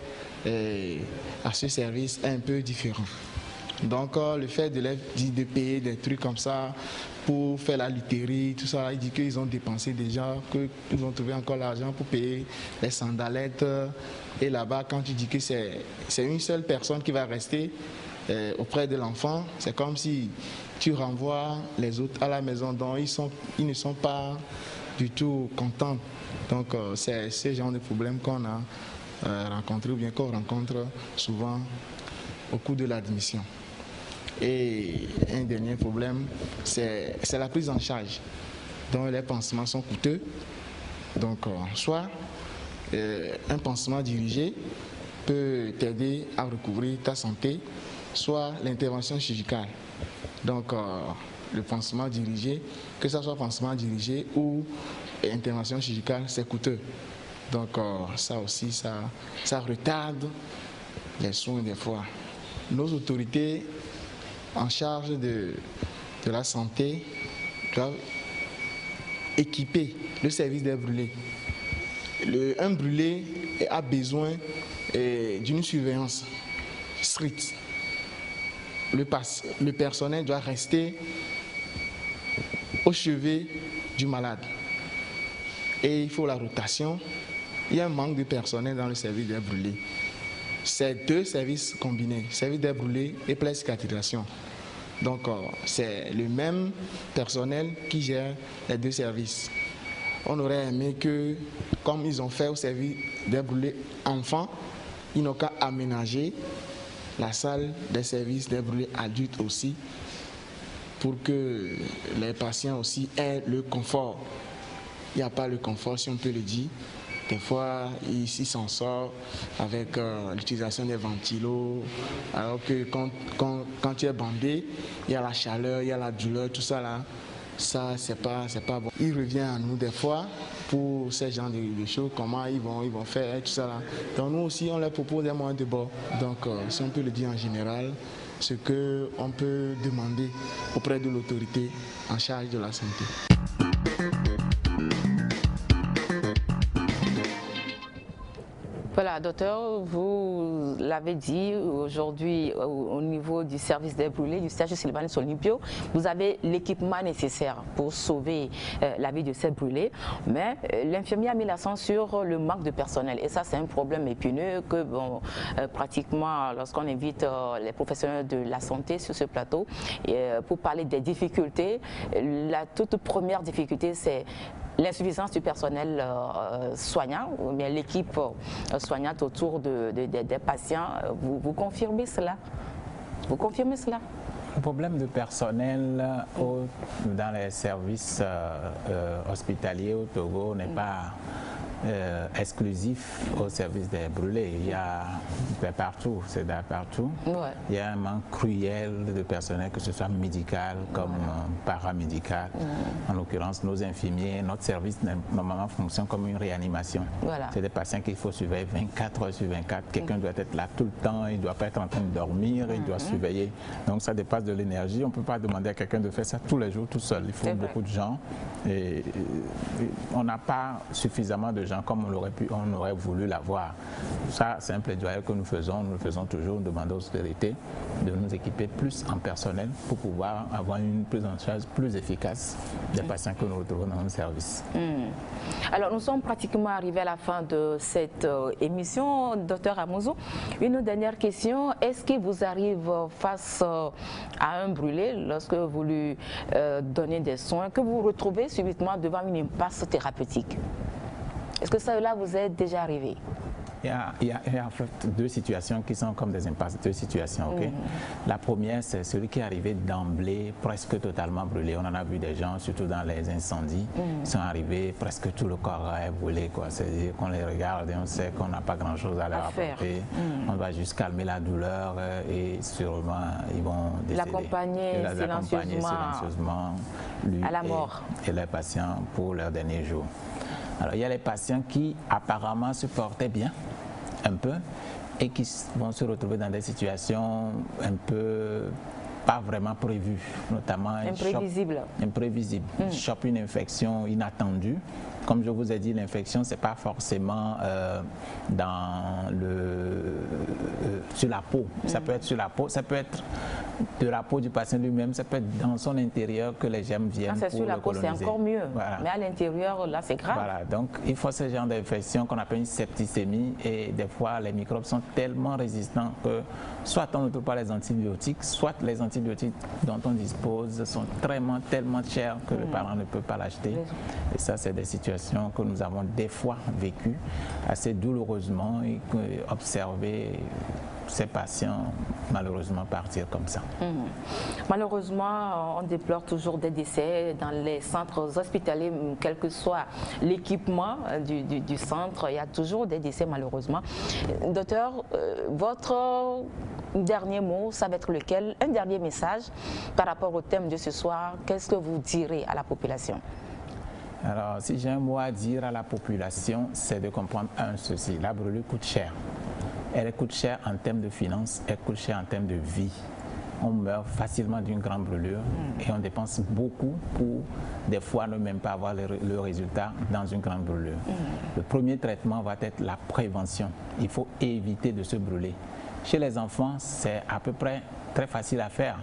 à ce service est un peu différent. Donc le fait de payer des trucs comme ça pour faire la literie, tout ça, il dit qu'ils ont dépensé déjà, qu'ils ont trouvé encore l'argent pour payer les sandalettes. Et là-bas, quand tu dis que c'est une seule personne qui va rester auprès de l'enfant, c'est comme si tu renvoies les autres à la maison, donc ils ne sont pas du tout contents. Donc c'est ce genre de problème qu'on a rencontré, ou bien qu'on rencontre souvent au cours de l'admission. Et un dernier problème, c'est la prise en charge. Donc les pansements sont coûteux. Donc soit un pansement dirigé peut t'aider à recouvrir ta santé, soit l'intervention chirurgicale. Donc le pansement dirigé, que ce soit pansement dirigé ou intervention chirurgicale, c'est coûteux. Donc ça aussi, ça retarde les soins des fois. Nos autorités en charge de la santé doivent équiper le service des brûlés. Un brûlé a besoin d'une surveillance stricte. Le personnel doit rester au chevet du malade. Et il faut la rotation. Il y a un manque de personnel dans le service des brûlés. C'est deux services combinés, service des brûlés et plaie cicatrisation. Donc c'est le même personnel qui gère les deux services. On aurait aimé que, comme ils ont fait au service des brûlés enfants, ils n'ont qu'à aménager la salle des services des brûlés adultes aussi, pour que les patients aussi aient le confort. Il n'y a pas le confort, si on peut le dire. Des fois, ils s'en sortent avec l'utilisation des ventilos, alors que quand tu es bandé, il y a la chaleur, il y a la douleur, tout ça là, ça c'est pas bon. Il revient à nous des fois pour ces genres de choses, comment ils vont faire, tout ça là. Donc nous aussi, on leur propose des moyens de bord. Donc si on peut le dire en général, ce qu'on peut demander auprès de l'autorité en charge de la santé. Voilà, docteur, vous l'avez dit, aujourd'hui, au niveau du service des brûlés, du CHU Sylvanus Olympio, vous avez l'équipement nécessaire pour sauver la vie de ces brûlés, mais l'infirmier a mis l'accent sur le manque de personnel. Et ça, c'est un problème épineux que, bon, pratiquement, lorsqu'on invite les professionnels de la santé sur ce plateau, pour parler des difficultés, la toute première difficulté, c'est l'insuffisance du personnel soignant, ou bien l'équipe soignante autour des patients. Vous confirmez cela? Vous confirmez cela? Le problème de personnel dans les services hospitaliers au Togo n'est pas exclusif au service des brûlés. Il y a partout, c'est partout. Ouais. Il y a un manque cruel de personnel, que ce soit médical comme paramédical. En l'occurrence, nos infirmiers, notre service normalement fonctionne comme une réanimation. Voilà. C'est des patients qu'il faut surveiller 24 heures sur 24. Quelqu'un doit être là tout le temps, il ne doit pas être en train de dormir, il doit surveiller. Donc ça dépasse de l'énergie. On ne peut pas demander à quelqu'un de faire ça tous les jours tout seul. Il faut beaucoup de gens. Et on n'a pas suffisamment de gens comme on aurait voulu l'avoir. Ça, c'est un plaidoyer que nous le faisons toujours, nous demandons aux autorités de nous équiper plus en personnel pour pouvoir avoir une prise en charge plus efficace des patients que nous retrouvons dans nos services. Alors, nous sommes pratiquement arrivés à la fin de cette émission, docteur Amouzou. Une dernière question, est-ce qu'il vous arrive face à un brûlé, lorsque vous lui donnez des soins, que vous vous retrouvez subitement devant une impasse thérapeutique? Est-ce que cela vous est déjà arrivé? Il y a en fait deux situations qui sont comme des impasses, deux situations. Okay? La première, c'est celui qui est arrivé d'emblée presque totalement brûlé. On en a vu des gens, surtout dans les incendies, qui sont arrivés, presque tout le corps est brûlé. C'est-à-dire qu'on les regarde et on sait qu'on n'a pas grand-chose à leur apporter. On va juste calmer la douleur et sûrement ils vont décéder. L'accompagner silencieusement lui à la mort. Et les patients pour leurs derniers jours. Alors, il y a les patients qui apparemment se portaient bien, un peu, et qui vont se retrouver dans des situations un peu pas vraiment prévues, notamment imprévisible. Ils chopent une infection inattendue. Comme je vous ai dit, l'infection, ce n'est pas forcément sur la peau. Ça peut être sur la peau, ça peut être de la peau du patient lui-même, ça peut être dans son intérieur que les germes viennent pour sur la peau, c'est encore mieux. Voilà. Mais à l'intérieur, là, c'est grave. Voilà, donc il faut ce genre d'infection qu'on appelle une septicémie et des fois, les microbes sont tellement résistants que soit on ne trouve pas les antibiotiques, soit les antibiotiques dont on dispose sont tellement chers que le parent ne peut pas l'acheter. Et ça, c'est des situations que nous avons des fois vécues assez douloureusement et observé ces patients malheureusement partir comme ça. Malheureusement, on déplore toujours des décès dans les centres hospitaliers, quel que soit l'équipement du centre, il y a toujours des décès malheureusement. Docteur, votre dernier mot, ça va être lequel? Un dernier message par rapport au thème de ce soir, qu'est-ce que vous direz à la population? Alors, si j'ai un mot à dire à la population, c'est de comprendre ceci, la brûlure coûte cher. Elle coûte cher en termes de finances, elle coûte cher en termes de vie. On meurt facilement d'une grande brûlure et on dépense beaucoup pour des fois ne même pas avoir le résultat dans une grande brûlure. Le premier traitement va être la prévention. Il faut éviter de se brûler. Chez les enfants, c'est à peu près très facile à faire.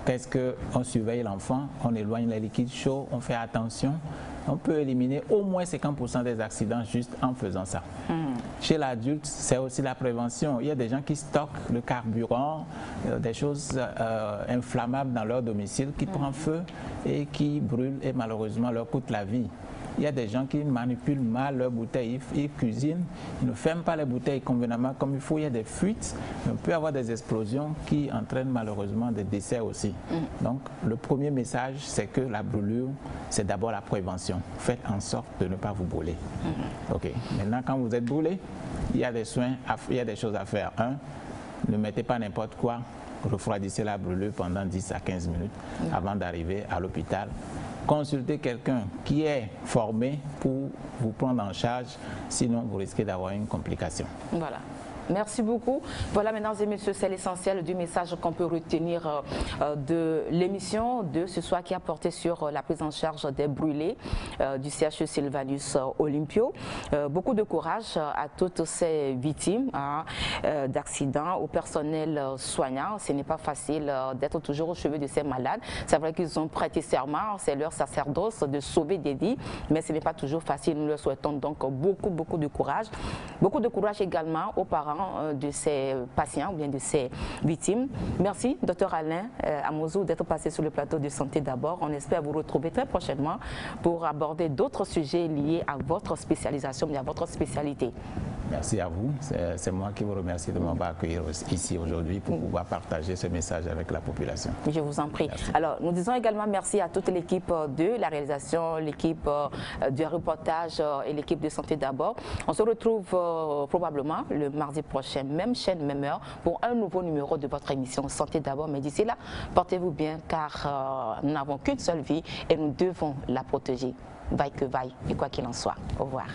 Qu'est-ce qu'on surveille l'enfant, on éloigne les liquides chauds, on fait attention. On peut éliminer au moins 50% des accidents juste en faisant ça. Chez l'adulte, c'est aussi la prévention. Il y a des gens qui stockent le carburant, des choses inflammables dans leur domicile qui prennent feu et qui brûlent et malheureusement leur coûtent la vie. Il y a des gens qui manipulent mal leurs bouteilles, ils cuisinent, ils ne ferment pas les bouteilles convenablement comme il faut, il y a des fuites, on peut avoir des explosions qui entraînent malheureusement des décès aussi. Donc le premier message, c'est que la brûlure, c'est d'abord la prévention. Faites en sorte de ne pas vous brûler. Ok. Maintenant, quand vous êtes brûlé, il y a des soins, il y a des choses à faire. Ne mettez pas n'importe quoi, refroidissez la brûlure pendant 10 à 15 minutes avant d'arriver à l'hôpital. Consultez quelqu'un qui est formé pour vous prendre en charge, sinon vous risquez d'avoir une complication. Voilà. Merci beaucoup. Voilà, mesdames et messieurs, c'est l'essentiel du message qu'on peut retenir de l'émission de ce soir qui a porté sur la prise en charge des brûlés du CHU Sylvanus Olympio. Beaucoup de courage à toutes ces victimes d'accidents, au personnel soignant. Ce n'est pas facile d'être toujours au chevet de ces malades. C'est vrai qu'ils ont prêté serment, c'est leur sacerdoce de sauver des vies, mais ce n'est pas toujours facile. Nous leur souhaitons donc beaucoup de courage. Beaucoup de courage également aux parents de ces patients ou bien de ces victimes. Merci, Dr Alain Amozou, d'être passé sur le plateau de Santé d'abord. On espère vous retrouver très prochainement pour aborder d'autres sujets liés à votre spécialisation et à votre spécialité. Merci à vous. C'est moi qui vous remercie de m'avoir accueilli ici aujourd'hui pour pouvoir partager ce message avec la population. Je vous en prie. Merci. Alors, nous disons également merci à toute l'équipe de la réalisation, l'équipe du reportage et l'équipe de Santé d'abord. On se retrouve probablement le mardi prochain, même chaîne, même heure, pour un nouveau numéro de votre émission Santé d'abord. Mais d'ici là, portez-vous bien car nous n'avons qu'une seule vie et nous devons la protéger, vaille que vaille et quoi qu'il en soit. Au revoir.